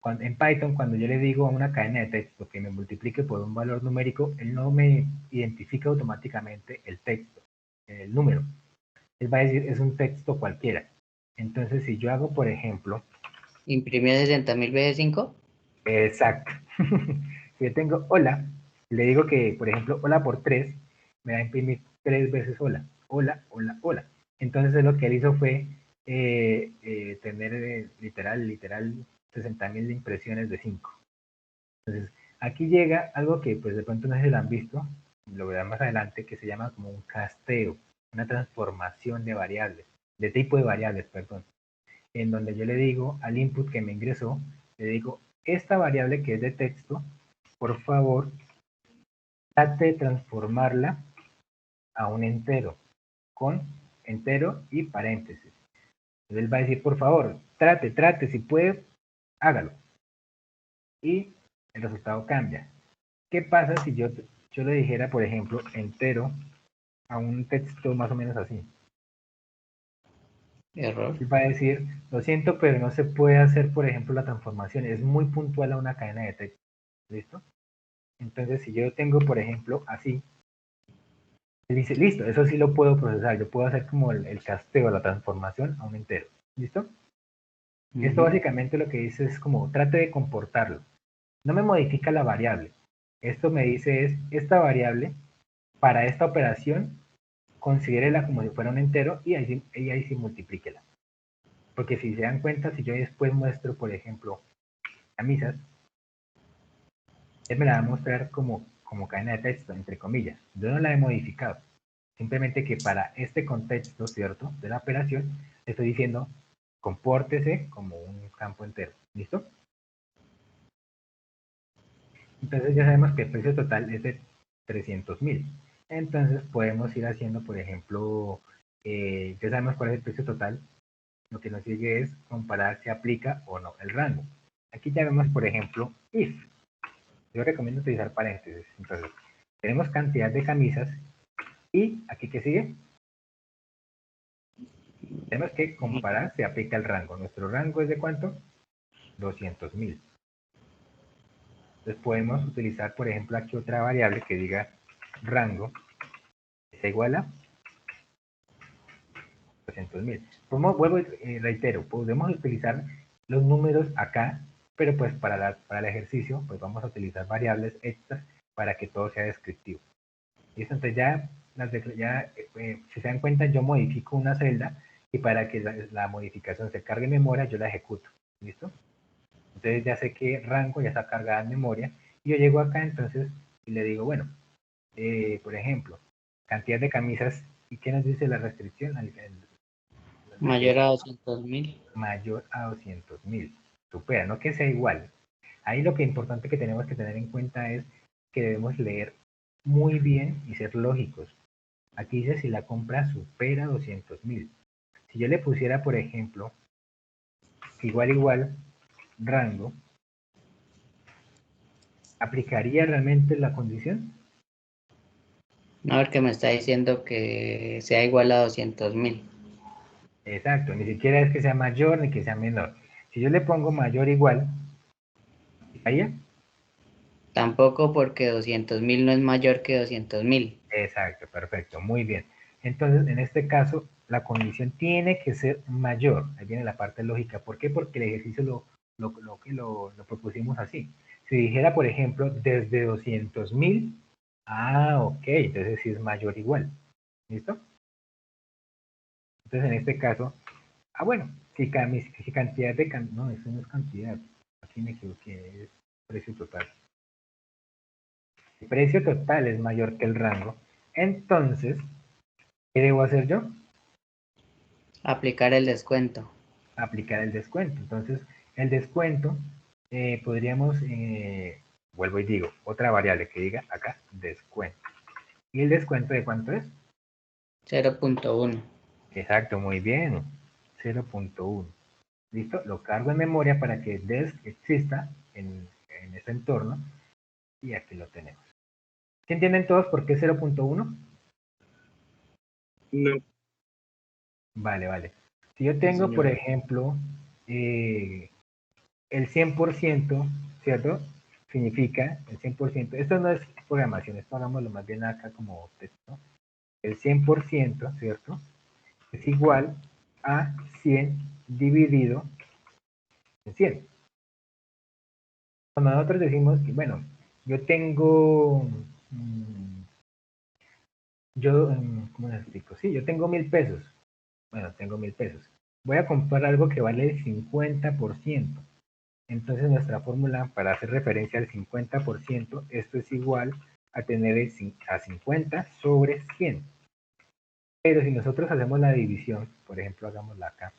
En Python, cuando yo le digo a una cadena de texto que me multiplique por un valor numérico, él no me identifica automáticamente el texto, el número. Él va a decir, es un texto cualquiera. Entonces, si yo hago, por ejemplo, Imprimir 60.000 veces 5. exacto. Si yo tengo hola, le digo que, por ejemplo, hola por 3, me va a imprimir 3 veces hola. Hola, hola, hola. Entonces lo que él hizo fue tener literal 60.000 impresiones de 5. Entonces, aquí llega algo que pues de pronto no sé si lo han visto, lo verán más adelante, que se llama como un casteo, una transformación de variables, de tipo de variables, perdón, en donde yo le digo al input que me ingresó, le digo, esta variable que es de texto, por favor, trate de transformarla a un entero, con entero y paréntesis. Entonces él va a decir, por favor, trate, si puede, hágalo. Y el resultado cambia. ¿Qué pasa si yo le dijera, por ejemplo, entero a un texto más o menos así? Error. Él va a decir, lo siento, pero no se puede hacer, por ejemplo, la transformación. Es muy puntual a una cadena de texto. ¿Listo? Entonces, si yo tengo, por ejemplo, así, él dice, listo, eso sí lo puedo procesar. Yo puedo hacer como el casteo, la transformación a un entero. ¿Listo? Esto básicamente lo que dice es como, trate de comportarlo. No me modifica la variable. Esto me dice es, esta variable, para esta operación, considérela como si fuera un entero y ahí sí multiplíquela. Porque si se dan cuenta, si yo después muestro, por ejemplo, camisas, él me la va a mostrar como cadena de texto, entre comillas. Yo no la he modificado. Simplemente que para este contexto, ¿cierto? De la operación, estoy diciendo, compórtese como un campo entero. ¿Listo? Entonces ya sabemos que el precio total es de 300.000. Entonces podemos ir haciendo, por ejemplo, ya sabemos cuál es el precio total. Lo que nos sigue es comparar si aplica o no el rango. Aquí ya vemos, por ejemplo, if. Yo recomiendo utilizar paréntesis. Entonces, tenemos cantidad de camisas y aquí que sigue, tenemos que comparar si aplica el rango. Nuestro rango es de ¿cuánto? 200.000. Entonces podemos utilizar, por ejemplo, aquí otra variable que diga rango es igual a 200.000. Vuelvo y reitero, podemos utilizar los números acá, pero pues para el ejercicio, pues vamos a utilizar variables extras para que todo sea descriptivo. ¿Listo? Entonces si se dan cuenta, yo modifico una celda y para que la modificación se cargue en memoria, yo la ejecuto. ¿Listo? Entonces ya sé que rango ya está cargada en memoria y yo llego acá entonces y le digo, bueno, por ejemplo, cantidad de camisas, ¿y qué nos dice la restricción? Mayor a 200.000. Mayor a 200.000. Supera, no que sea igual. Ahí lo que importante que tenemos que tener en cuenta es que debemos leer muy bien y ser lógicos. Aquí dice si la compra supera 200.000. Si yo le pusiera, por ejemplo, igual, rango, ¿aplicaría realmente la condición? No, porque me está diciendo que sea igual a 200.000. Exacto, ni siquiera es que sea mayor ni que sea menor. Si yo le pongo mayor o igual, ¿aplicaría? Tampoco, porque 200.000 no es mayor que 200.000. Exacto, perfecto, muy bien. Entonces, en este caso, la condición tiene que ser mayor. Ahí viene la parte lógica. ¿Por qué? Porque el ejercicio lo propusimos así. Si dijera, por ejemplo, desde 200.000, ok, entonces sí es mayor o igual. ¿Listo? Entonces, en este caso, bueno, si cantidad de... No, eso no es cantidad. Aquí me equivoqué, es precio total. Si el precio total es mayor que el rango, entonces, ¿qué debo hacer yo? Aplicar el descuento. Aplicar el descuento. Entonces, el descuento podríamos, vuelvo y digo, otra variable que diga acá, descuento. ¿Y el descuento de cuánto es? 0.1. Exacto, muy bien. 0.1. ¿Listo? Lo cargo en memoria para que des exista en este entorno y aquí lo tenemos. ¿Sí entienden todos por qué 0.1? No. Vale, vale. Si yo tengo, por ejemplo, el 100%, ¿cierto? Significa el 100%. Esto no es programación, esto hagámoslo más bien acá como texto. El 100%, ¿cierto? Es igual a 100 dividido en 100. Cuando nosotros decimos que, bueno, yo tengo, ¿cómo les explico? Sí, yo tengo 1.000 pesos. Bueno, tengo 1.000 pesos. Voy a comprar algo que vale el 50%. Entonces nuestra fórmula para hacer referencia al 50%, esto es igual a tener a 50 sobre 100. Pero si nosotros hacemos la división, por ejemplo, hagámosla acá,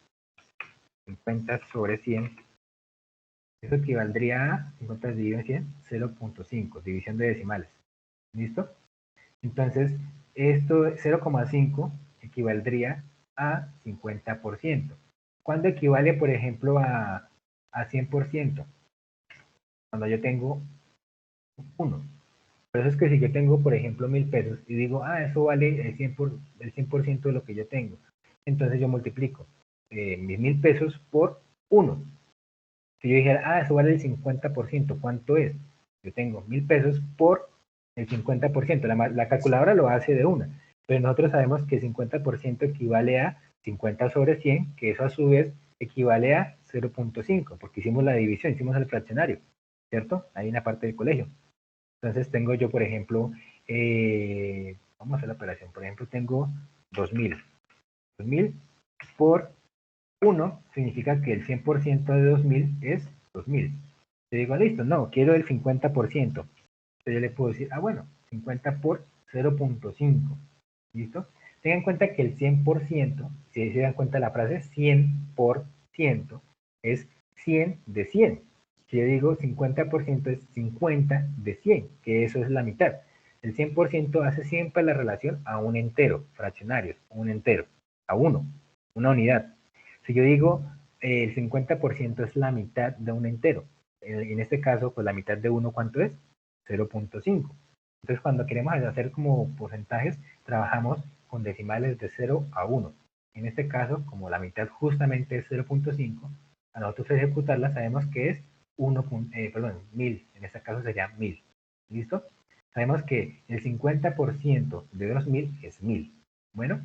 50 sobre 100, eso equivaldría a 50 dividido en 100, 0.5, división de decimales. ¿Listo? Entonces, esto 0,5 equivaldría a 50%. ¿Cuándo equivale, por ejemplo, a 100%? Cuando yo tengo 1. Por eso es que si yo tengo, por ejemplo, 1.000 pesos y digo, eso vale el 100% de lo que yo tengo, entonces yo multiplico mis 1.000 pesos por 1. Si yo dijera, eso vale el 50%, ¿cuánto es? Yo tengo 1.000 pesos por el 50%. La calculadora lo hace de una, pero nosotros sabemos que 50% equivale a 50 sobre 100, que eso a su vez equivale a 0.5, porque hicimos la división, hicimos el fraccionario, ¿cierto? Ahí en la parte del colegio. Entonces tengo yo, por ejemplo, vamos a hacer la operación. Por ejemplo, tengo 2.000. 2.000 por 1 significa que el 100% de 2.000 es 2.000. Te digo, listo, no, quiero el 50%. Entonces yo le puedo decir, bueno, 50 por 0.5. ¿Listo? Tengan en cuenta que el 100%, si se dan cuenta de la frase, 100% es 100 de 100. Si yo digo 50% es 50 de 100, que eso es la mitad. El 100% hace siempre la relación a un entero, fraccionarios, un entero, a uno, una unidad. Si yo digo el 50% es la mitad de un entero, en este caso, pues la mitad de 1, ¿cuánto es? 0.5. Entonces, cuando queremos hacer como porcentajes, trabajamos con decimales de 0 a 1. En este caso, como la mitad justamente es 0.5, a nosotros ejecutarla sabemos que es 1000. En este caso sería 1000. ¿Listo? Sabemos que el 50% de 2000 es 1000. Bueno,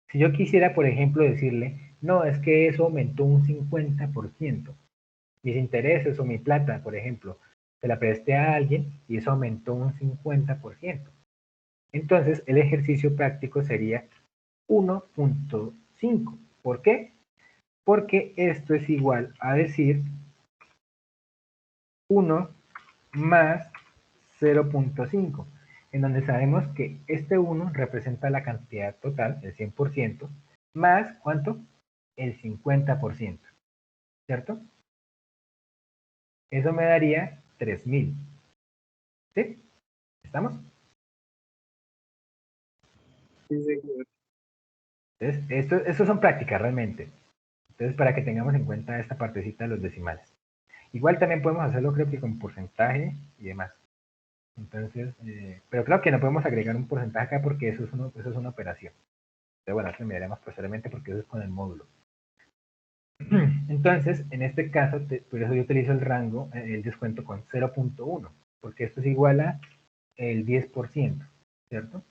si yo quisiera, por ejemplo, decirle, no, es que eso aumentó un 50%. Mis intereses o mi plata, por ejemplo, se la presté a alguien y eso aumentó un 50%. Entonces, el ejercicio práctico sería 1.5. ¿Por qué? Porque esto es igual a decir 1 más 0.5, en donde sabemos que este 1 representa la cantidad total, el 100%, más, ¿cuánto? El 50%, ¿cierto? Eso me daría 3000. ¿Sí? ¿Estamos? Sí, señor. Entonces, esto son prácticas realmente. Entonces, para que tengamos en cuenta esta partecita de los decimales. Igual también podemos hacerlo, creo que con porcentaje y demás. Entonces, pero creo que no podemos agregar un porcentaje acá porque eso es una operación. Pero bueno, eso lo miraremos posteriormente porque eso es con el módulo. Entonces, en este caso, por eso yo utilizo el rango, el descuento con 0.1, porque esto es igual a el 10%, ¿cierto?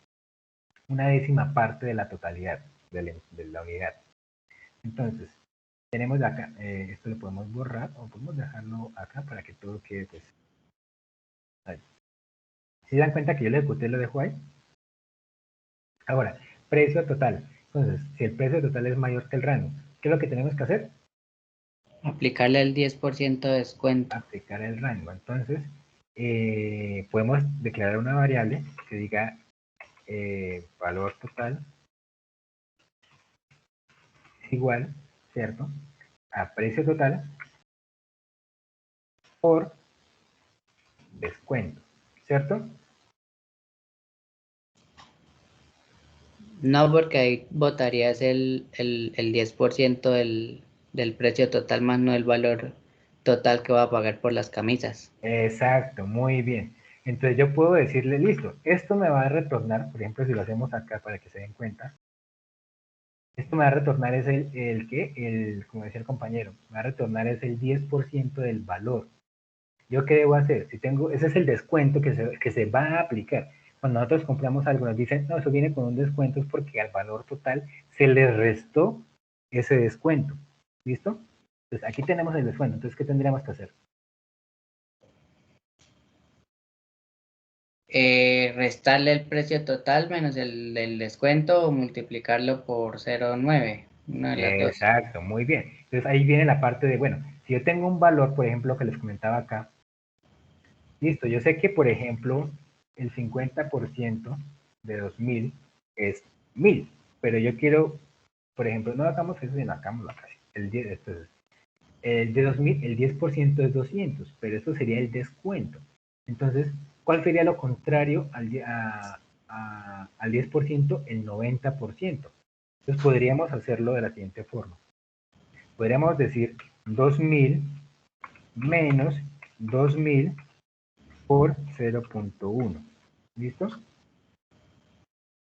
Una décima parte de la totalidad de la unidad. Entonces, tenemos acá, esto lo podemos borrar o podemos dejarlo acá para que todo quede, pues, ahí. ¿Se dan cuenta que yo lo ejecuté y lo dejo ahí? Ahora, precio total. Entonces, si el precio total es mayor que el rango, ¿qué es lo que tenemos que hacer? Aplicarle el 10% de descuento. Aplicar el rango. Entonces, podemos declarar una variable que diga valor total es igual, ¿cierto? A precio total por descuento, ¿cierto? No, porque ahí votarías el 10% del precio total más no el valor total que va a pagar por las camisas. Exacto, muy bien. Entonces yo puedo decirle, listo, esto me va a retornar, por ejemplo, si lo hacemos acá para que se den cuenta, esto me va a retornar es como decía el compañero, me va a retornar es el 10% del valor. ¿Yo qué debo hacer? Si tengo, ese es el descuento que se va a aplicar. Cuando nosotros compramos algo, nos dicen, no, eso viene con un descuento, es porque al valor total se le restó ese descuento. ¿Listo? Entonces aquí tenemos el descuento. Entonces, ¿qué tendríamos que hacer? Restarle el precio total menos el descuento o multiplicarlo por 0,9. Una de las dos. Exacto, muy bien. Entonces ahí viene la parte de, bueno, si yo tengo un valor, por ejemplo, que les comentaba acá, listo, yo sé que, por ejemplo, el 50% de 2000 es 1000, pero yo quiero, por ejemplo, no hagamos eso, sino hagámoslo acá. Entonces, el de 2000, el 10% es 200, pero esto sería el descuento. Entonces, ¿cuál sería lo contrario al 10%? El 90%. Entonces, podríamos hacerlo de la siguiente forma. Podríamos decir 2000 menos 2000 por 0.1. ¿Listo?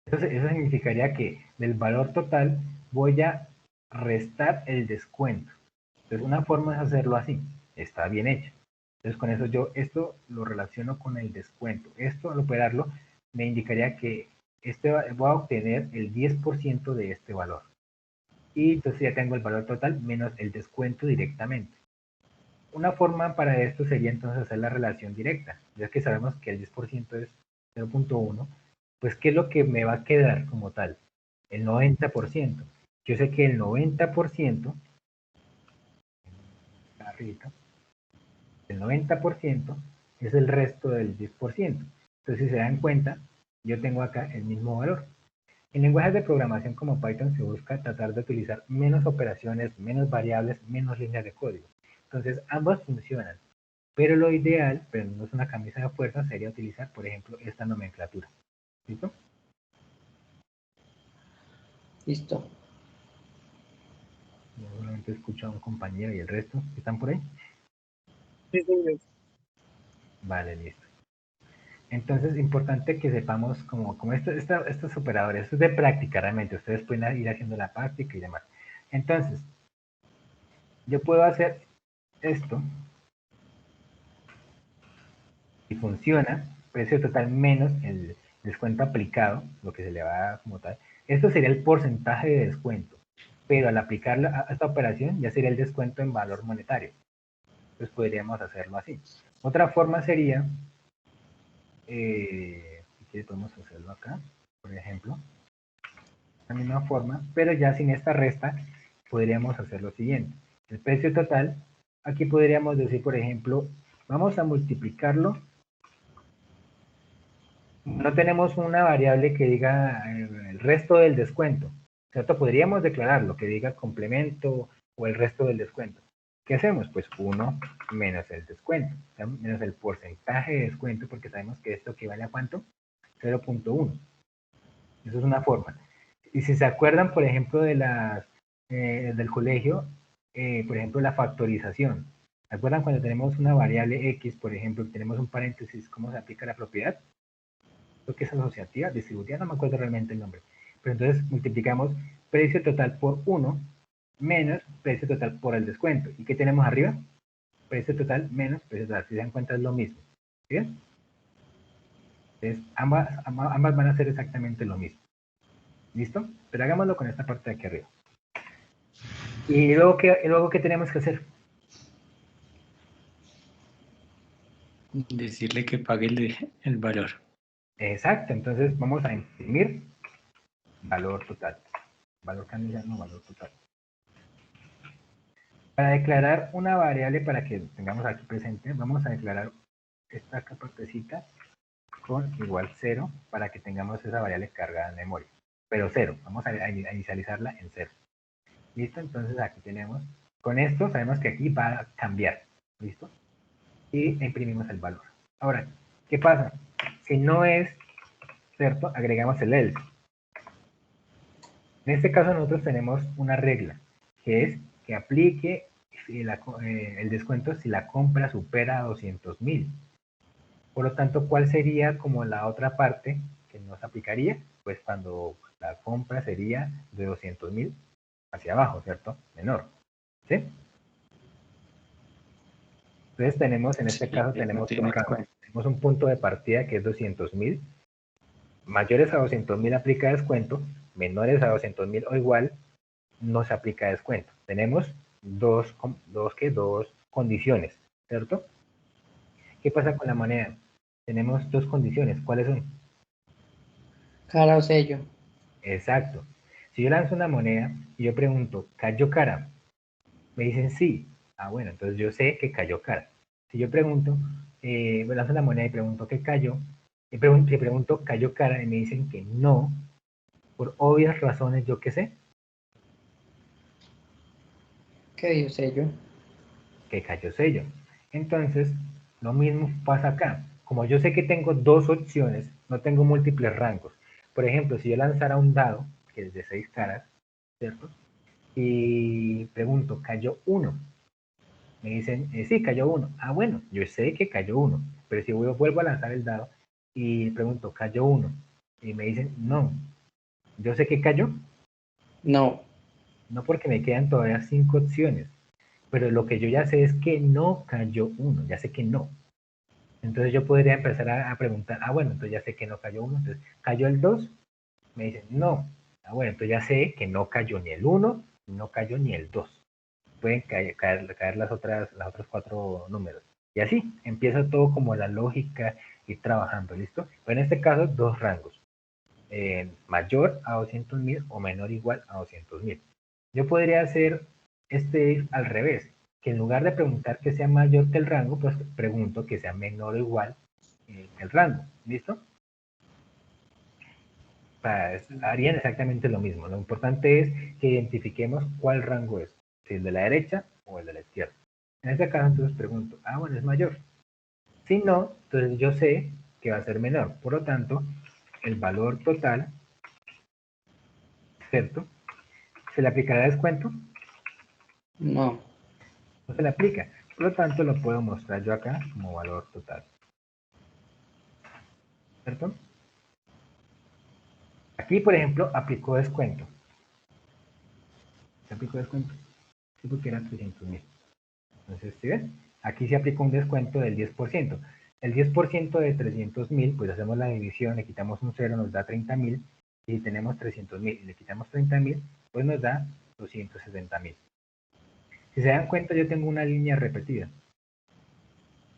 Entonces, eso significaría que del valor total voy a restar el descuento. Entonces, una forma es hacerlo así. Está bien hecho. Entonces, con eso yo esto lo relaciono con el descuento. Esto, al operarlo, me indicaría que voy a obtener el 10% de este valor. Y entonces ya tengo el valor total menos el descuento directamente. Una forma para esto sería entonces hacer la relación directa. Ya que sabemos que el 10% es 0.1, pues ¿qué es lo que me va a quedar como tal? El 90%. Yo sé que el 90%, arriba, el 90% es el resto del 10%. Entonces, si se dan cuenta, yo tengo acá el mismo valor. En lenguajes de programación como Python se busca tratar de utilizar menos operaciones, menos variables, menos líneas de código. Entonces, ambos funcionan. Pero lo ideal, pero no es una camisa de fuerza, sería utilizar, por ejemplo, esta nomenclatura. ¿Listo? Listo. Yo solamente escucho a un compañero y el resto, ¿están por ahí? Sí, señor. Vale, listo. Entonces, es importante que sepamos como estos operadores, esto es de práctica realmente, ustedes pueden ir haciendo la práctica y demás. Entonces, yo puedo hacer esto, y funciona, precio total menos el descuento aplicado, lo que se le va a dar como tal. Esto sería el porcentaje de descuento, pero al aplicar a esta operación ya sería el descuento en valor monetario. Entonces podríamos hacerlo así. Otra forma sería, si podemos hacerlo acá, por ejemplo, la misma forma, pero ya sin esta resta, podríamos hacer lo siguiente. El precio total, aquí podríamos decir, por ejemplo, vamos a multiplicarlo. No tenemos una variable que diga el resto del descuento, ¿cierto? Podríamos declararlo, que diga complemento o el resto del descuento. ¿Qué hacemos? Pues 1 menos el descuento, menos el porcentaje de descuento, porque sabemos que esto equivale a ¿cuánto? 0.1. Eso es una forma. Y si se acuerdan, por ejemplo, del colegio, por ejemplo, la factorización. ¿Se acuerdan cuando tenemos una variable X, por ejemplo, tenemos un paréntesis, cómo se aplica la propiedad? Creo que es asociativa, distributiva, no me acuerdo realmente el nombre. Pero entonces multiplicamos precio total por 1 menos precio total por el descuento. ¿Y qué tenemos arriba? Precio total menos precio total. Si se dan cuenta es lo mismo. ¿Sí? Entonces ambas van a ser exactamente lo mismo. ¿Listo? Pero hagámoslo con esta parte de aquí arriba. ¿Y luego qué tenemos que hacer? Decirle que pague el valor. Exacto, entonces vamos a imprimir valor total. Valor candidato, valor total. Para declarar una variable, para que tengamos aquí presente, vamos a declarar esta partecita con igual 0 para que tengamos esa variable cargada en memoria. Pero 0, vamos a inicializarla en 0. ¿Listo? Entonces aquí tenemos, con esto sabemos que aquí va a cambiar. ¿Listo? Y imprimimos el valor. Ahora, ¿qué pasa? Si no es, ¿cierto? Agregamos el else. En este caso nosotros tenemos una regla, que es que aplique el descuento si la compra supera 200.000. Por lo tanto, ¿cuál sería como la otra parte que nos aplicaría? Pues cuando la compra sería de 200.000 hacia abajo, ¿cierto? Menor. ¿Sí? Entonces tenemos, en este caso, tenemos dos rangos. Tenemos un punto de partida que es 200.000. Mayores a 200.000 aplica descuento, menores a 200.000 o igual no se aplica descuento. Tenemos dos condiciones, ¿cierto? ¿Qué pasa con la moneda? Tenemos dos condiciones. ¿Cuáles son? Cara o sello. Exacto. Si yo lanzo una moneda y yo pregunto, ¿cayó cara? Me dicen sí. Ah, bueno, entonces yo sé que cayó cara. Si yo pregunto, lanzo la moneda y pregunto ¿qué cayó? Si pregunto, ¿cayó cara? Y me dicen que no, por obvias razones, yo qué sé. ¿Qué dio sello? Que cayó sello. Entonces, lo mismo pasa acá. Como yo sé que tengo dos opciones, no tengo múltiples rangos. Por ejemplo, si yo lanzara un dado, que es de 6 caras, ¿cierto? Y pregunto, ¿cayó 1? Me dicen, sí, cayó 1. Ah, bueno, yo sé que cayó 1. Pero si vuelvo a lanzar el dado y pregunto, ¿cayó 1? Y me dicen, no. Yo sé que cayó. No. No, porque me quedan todavía 5 opciones. Pero lo que yo ya sé es que no cayó 1. Ya sé que no. Entonces yo podría empezar a preguntar, ah, bueno, entonces ya sé que no cayó 1. Entonces, ¿cayó el 2? Me dicen, no. Ah, bueno, entonces ya sé que no cayó ni el 1, no cayó ni el 2. Pueden caer las otros 4 números. Y así empieza todo como la lógica ir trabajando, ¿listo? Pero en este caso, dos rangos. Mayor a 200.000 o menor o igual a 200.000. Yo podría hacer al revés, que en lugar de preguntar que sea mayor que el rango, pues pregunto que sea menor o igual que el rango, ¿listo? Harían exactamente lo mismo. Lo importante es que identifiquemos cuál rango es, si el de la derecha o el de la izquierda. En este caso, entonces pregunto, bueno, es mayor. Si no, entonces yo sé que va a ser menor. Por lo tanto, el valor total, ¿cierto? ¿Se le aplicará descuento? No. No se le aplica. Por lo tanto, lo puedo mostrar yo acá como valor total. ¿Cierto? Aquí, por ejemplo, aplicó descuento. ¿Se aplicó descuento? Sí, porque eran 300.000. Entonces, ¿sí ven? Aquí se aplicó un descuento del 10%. El 10% de 300.000, pues hacemos la división, le quitamos un 0, nos da 30.000. Y si tenemos 300.000 y le quitamos 30.000, pues nos da 270.000. Si se dan cuenta, yo tengo una línea repetida.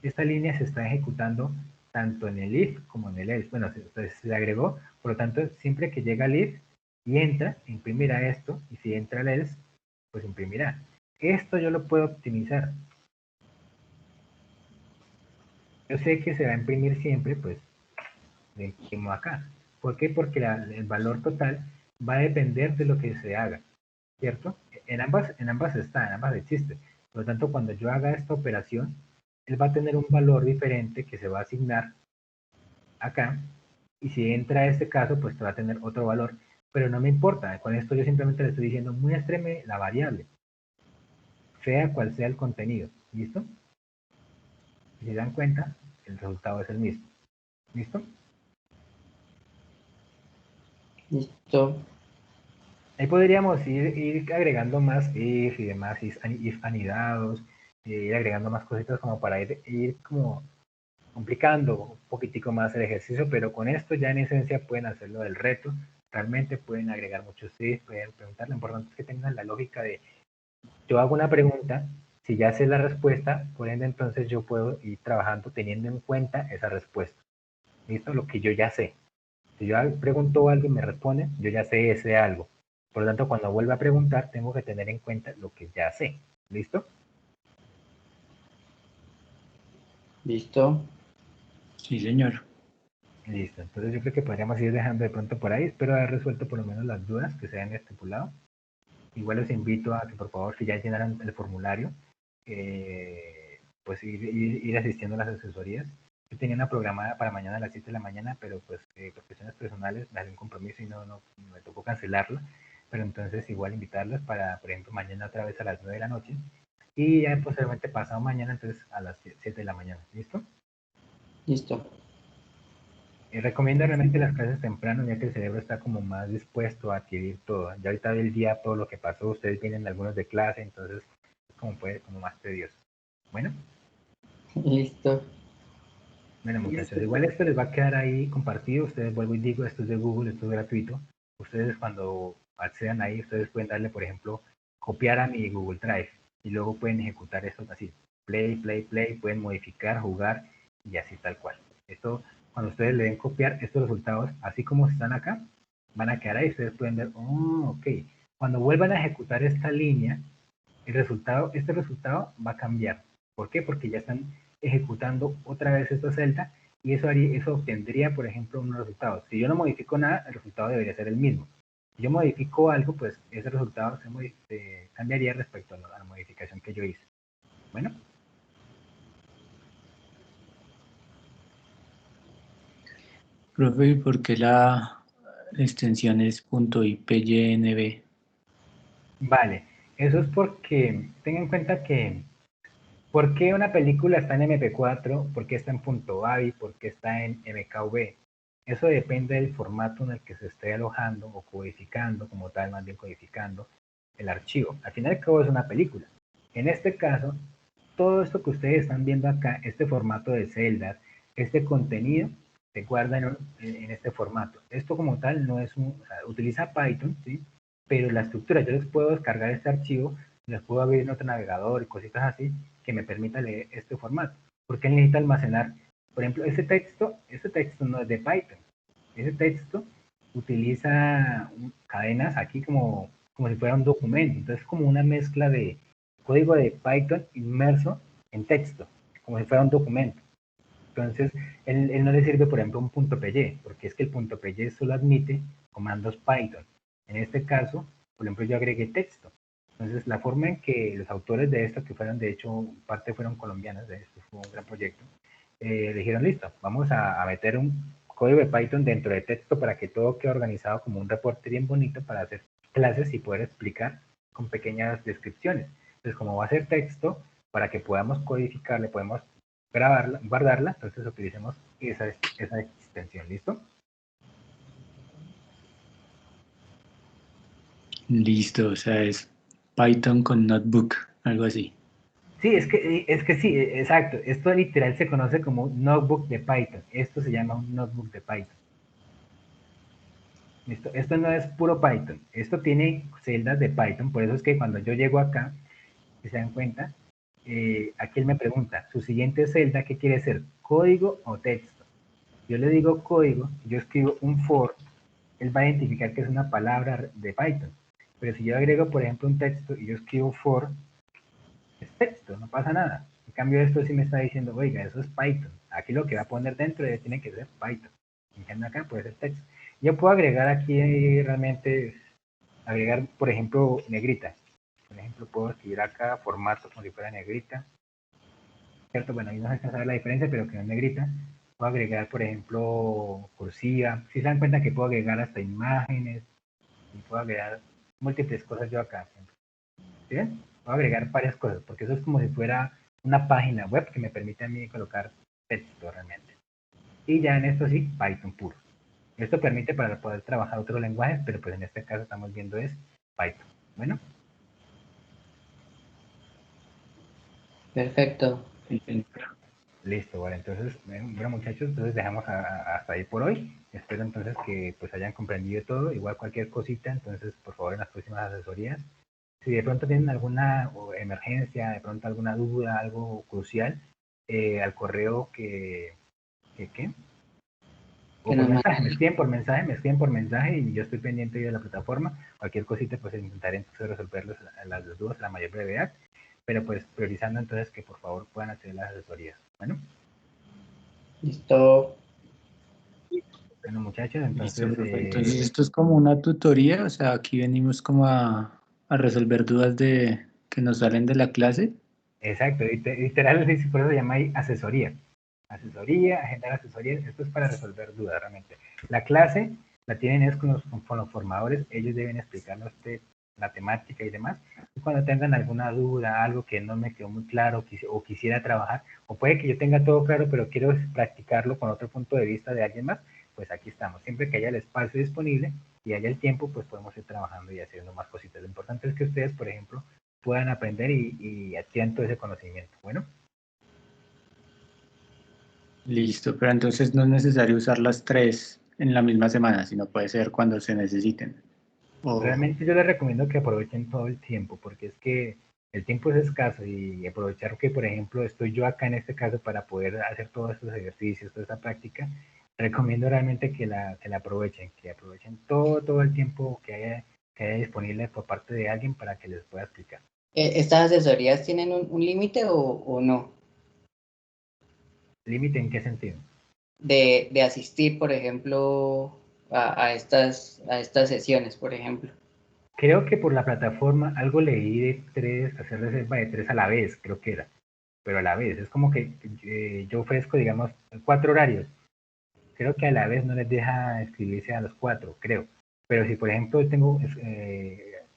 Esta línea se está ejecutando tanto en el if como en el else. Bueno, se agregó, por lo tanto, siempre que llega el if y entra, imprimirá esto, y si entra el else, pues imprimirá. Esto yo lo puedo optimizar. Yo sé que se va a imprimir siempre, pues, de como acá. ¿Por qué? Porque el valor total va a depender de lo que se haga, ¿cierto? En ambas está, en ambas existe. Por lo tanto, cuando yo haga esta operación, él va a tener un valor diferente que se va a asignar acá, y si entra este caso, pues te va a tener otro valor, pero no me importa. Con esto yo simplemente le estoy diciendo, muéstreme la variable, sea cual sea el contenido. ¿Listo? Si se dan cuenta, el resultado es el mismo. ¿Listo? Listo. Ahí podríamos ir agregando más if y demás, if anidados, ir agregando más cositas como para ir como complicando un poquitico más el ejercicio, pero con esto ya en esencia pueden hacerlo del reto, realmente pueden agregar muchos if, pueden preguntar, lo importante es que tengan la lógica de, yo hago una pregunta, si ya sé la respuesta, por ende entonces yo puedo ir trabajando teniendo en cuenta esa respuesta, ¿listo? Lo que yo ya sé. Si yo pregunto algo y me responde, yo ya sé ese algo. Por lo tanto, cuando vuelva a preguntar, tengo que tener en cuenta lo que ya sé. ¿Listo? Listo. Sí, señor. Listo. Entonces yo creo que podríamos ir dejando de pronto por ahí. Espero haber resuelto por lo menos las dudas que se hayan estipulado. Igual los invito a que por favor, si ya llenaron el formulario, pues ir asistiendo a las asesorías. Yo tenía una programada para mañana a las 7 de la mañana, pero pues por cuestiones personales me hace un compromiso y no me tocó cancelarlo. Pero entonces igual invitarlas para, por ejemplo, mañana otra vez a las 9 de la noche. Y ya posteriormente pasado mañana, entonces a las 7 de la mañana. ¿Listo? Listo. Recomiendo realmente las clases temprano, ya que el cerebro está como más dispuesto a adquirir todo. Ya ahorita del día todo lo que pasó, ustedes vienen algunos de clase, entonces es como más tedioso. Bueno, Listo. bueno muchachos, Listo, igual esto les va a quedar ahí compartido. Ustedes vuelvo y digo, esto es de Google, esto es gratuito. Ustedes cuando accedan ahí, ustedes pueden darle, por ejemplo, copiar a mi Google Drive y luego pueden ejecutar esto así. Play, pueden modificar, jugar y así tal cual. Esto, cuando ustedes le den copiar, estos resultados, así como están acá, van a quedar ahí. Ustedes pueden ver, ok. Cuando vuelvan a ejecutar esta línea, este resultado va a cambiar. ¿Por qué? Porque ya están ejecutando otra vez esta celda y eso obtendría, por ejemplo, unos resultados. Si yo no modifico nada, el resultado debería ser el mismo. Si yo modifico algo, pues ese resultado se cambiaría respecto a la modificación que yo hice. Bueno. Profe, ¿y por qué la extensión es .ipynb? Vale, eso es porque tengan en cuenta que ¿por qué una película está en MP4? ¿Por qué está en .avi? ¿Por qué está en MKV? Eso depende del formato en el que se esté alojando o codificando, como tal, más bien codificando el archivo. Al final y al cabo es una película. En este caso, todo esto que ustedes están viendo acá, este formato de celdas, este contenido, se guarda en este formato. Esto como tal no es utiliza Python, ¿sí? Pero la estructura, yo les puedo descargar este archivo, les puedo abrir en otro navegador y cositas así que me permita leer este formato. Porque él necesita almacenar, por ejemplo, este texto no es de Python. Ese texto utiliza cadenas aquí como si fuera un documento. Entonces es como una mezcla de código de Python inmerso en texto, como si fuera un documento. Entonces, él no le sirve, por ejemplo, un .py, porque es que el .py solo admite comandos Python. En este caso, por ejemplo, yo agregué texto. Entonces, la forma en que los autores de esto, que fueron, de hecho, parte fueron colombianos, de esto fue un gran proyecto, dijeron, listo, vamos a meter un código de Python dentro de texto para que todo quede organizado como un reporte bien bonito para hacer clases y poder explicar con pequeñas descripciones. Entonces, como va a ser texto, para que podamos codificarle, podemos grabarla, guardarla, entonces utilicemos esa extensión, ¿listo? Listo, o sea, es Python con Notebook, algo así. Sí, es que sí, exacto. Esto literal se conoce como un notebook de Python. Esto se llama un notebook de Python. ¿Listo? Esto no es puro Python. Esto tiene celdas de Python. Por eso es que cuando yo llego acá, si se dan cuenta, aquí él me pregunta, su siguiente celda, ¿qué quiere ser? ¿Código o texto? Yo le digo código, yo escribo un for, él va a identificar que es una palabra de Python. Pero si yo agrego, por ejemplo, un texto y yo escribo for, es texto, no pasa nada. En cambio, esto sí me está diciendo, oiga, eso es Python. Aquí lo que va a poner dentro tiene que ser Python. En cambio, acá puede ser texto. Yo puedo agregar aquí realmente, agregar, por ejemplo, negrita. Por ejemplo, puedo escribir acá formato como si fuera negrita. ¿Cierto? Bueno, ahí no se alcanza a ver la diferencia, pero que no es negrita. Puedo agregar, por ejemplo, cursiva. Si se dan cuenta que puedo agregar hasta imágenes. Y puedo agregar múltiples cosas yo acá. ¿Sí ven? Voy a agregar varias cosas, porque eso es como si fuera una página web que me permite a mí colocar texto realmente. Y ya en esto sí, Python puro. Esto permite para poder trabajar otros lenguajes, pero pues en este caso estamos viendo es Python. Bueno, Perfecto. listo, vale. Entonces, bueno muchachos, entonces dejamos hasta ahí por hoy. Espero entonces que pues hayan comprendido todo. Igual cualquier cosita, entonces por favor en las próximas asesorías si de pronto tienen alguna emergencia, de pronto alguna duda, algo crucial, al correo ¿qué? O Que por nos mensaje, manden. me escriben por mensaje y yo estoy pendiente de la plataforma. Cualquier cosita, pues intentaré entonces resolverlos las dudas a la mayor brevedad, pero pues priorizando entonces que por favor puedan hacer las asesorías. Listo. Bueno muchachos, Listo, entonces, profe. Entonces esto es como una tutoría, o sea, aquí venimos como a resolver dudas de que nos salen de la clase. exacto, literal, por eso se llama ahí asesoría. Asesoría, agendar asesorías, esto es para resolver dudas realmente. La clase la tienen es con los formadores, ellos deben explicarnos la temática y demás. Y cuando tengan alguna duda, algo que no me quedó muy claro o quisiera trabajar, o puede que yo tenga todo claro, pero quiero practicarlo con otro punto de vista de alguien más, pues aquí estamos. Siempre que haya el espacio disponible y haya el tiempo, pues podemos ir trabajando y haciendo más cositas. Lo importante es que ustedes, por ejemplo, puedan aprender y adquieran todo ese conocimiento. Bueno. Listo, pero entonces no es necesario usar las tres en la misma semana, sino puede ser cuando se necesiten. O, Realmente yo les recomiendo que aprovechen todo el tiempo, porque es que el tiempo es escaso y aprovechar que, por ejemplo, estoy yo acá en este caso para poder hacer todos estos ejercicios, toda esta práctica, recomiendo realmente que la aprovechen, que aprovechen todo el tiempo que haya disponible por parte de alguien para que les pueda explicar. ¿Estas asesorías tienen un límite o no? ¿Límite en qué sentido? De asistir, por ejemplo, a estas sesiones, por ejemplo. Creo que por la plataforma algo leí de hacer reserva de 3 a la vez, creo que era, pero a la vez, es como que yo ofrezco, digamos, 4 horarios. Creo que a la vez no les deja escribirse a los 4, creo. Pero si, por ejemplo,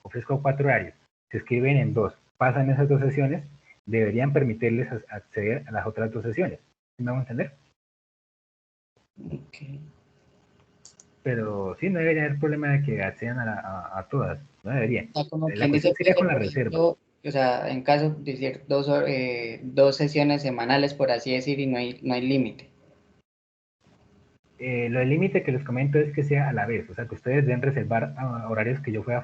ofrezco 4 horarios, se escriben en 2, pasan esas 2 sesiones, deberían permitirles acceder a las otras 2 sesiones. ¿Sí me van a entender? Okay. Pero sí, no debería haber problema de que accedan a todas. No deberían. O sea, como La quien cuestión dice, sería con la por reserva. ejemplo, o sea, en caso de decir dos sesiones semanales, por así decir, y no hay límite. Lo del límite que les comento es que sea a la vez, o sea, que ustedes deben reservar horarios que yo fui a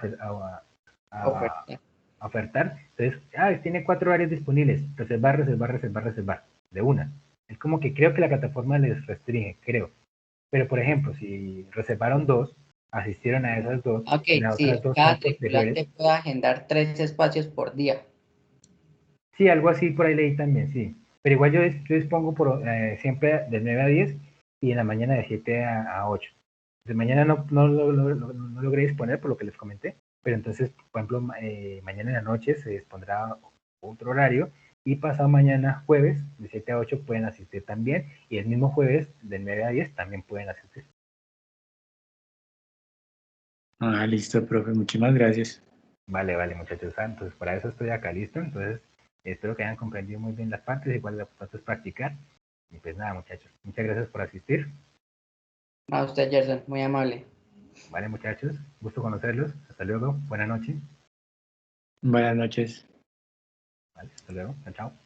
Oferta. ofertar. Entonces, tiene 4 horarios disponibles, reservar, de una. Es como que creo que la plataforma les restringe, creo. Pero, por ejemplo, si reservaron 2, asistieron a esas 2, Ok, y las otras sí, 2 cada son posteriores. tripulante puede agendar 3 espacios por día. Sí, algo así por ahí leí también, sí. Pero igual yo dispongo siempre de 9 a 10 y en la mañana de 7 a 8. De mañana no logré disponer por lo que les comenté, pero entonces, por ejemplo, mañana en la noche se dispondrá otro horario y pasado mañana jueves de 7 a 8 pueden asistir también y el mismo jueves de 9 a 10 también pueden asistir. Ah, listo, profe, muchísimas gracias. Vale, vale, muchachos. Entonces, para eso estoy acá listo. Entonces, espero que hayan comprendido muy bien las partes. Igual lo importante es practicar. Y pues nada, muchachos. Muchas gracias por asistir. A usted, Gerson, muy amable. Vale, muchachos. Gusto conocerlos. Hasta luego. Buenas noches. Buenas noches. Vale, hasta luego. Chao, chao.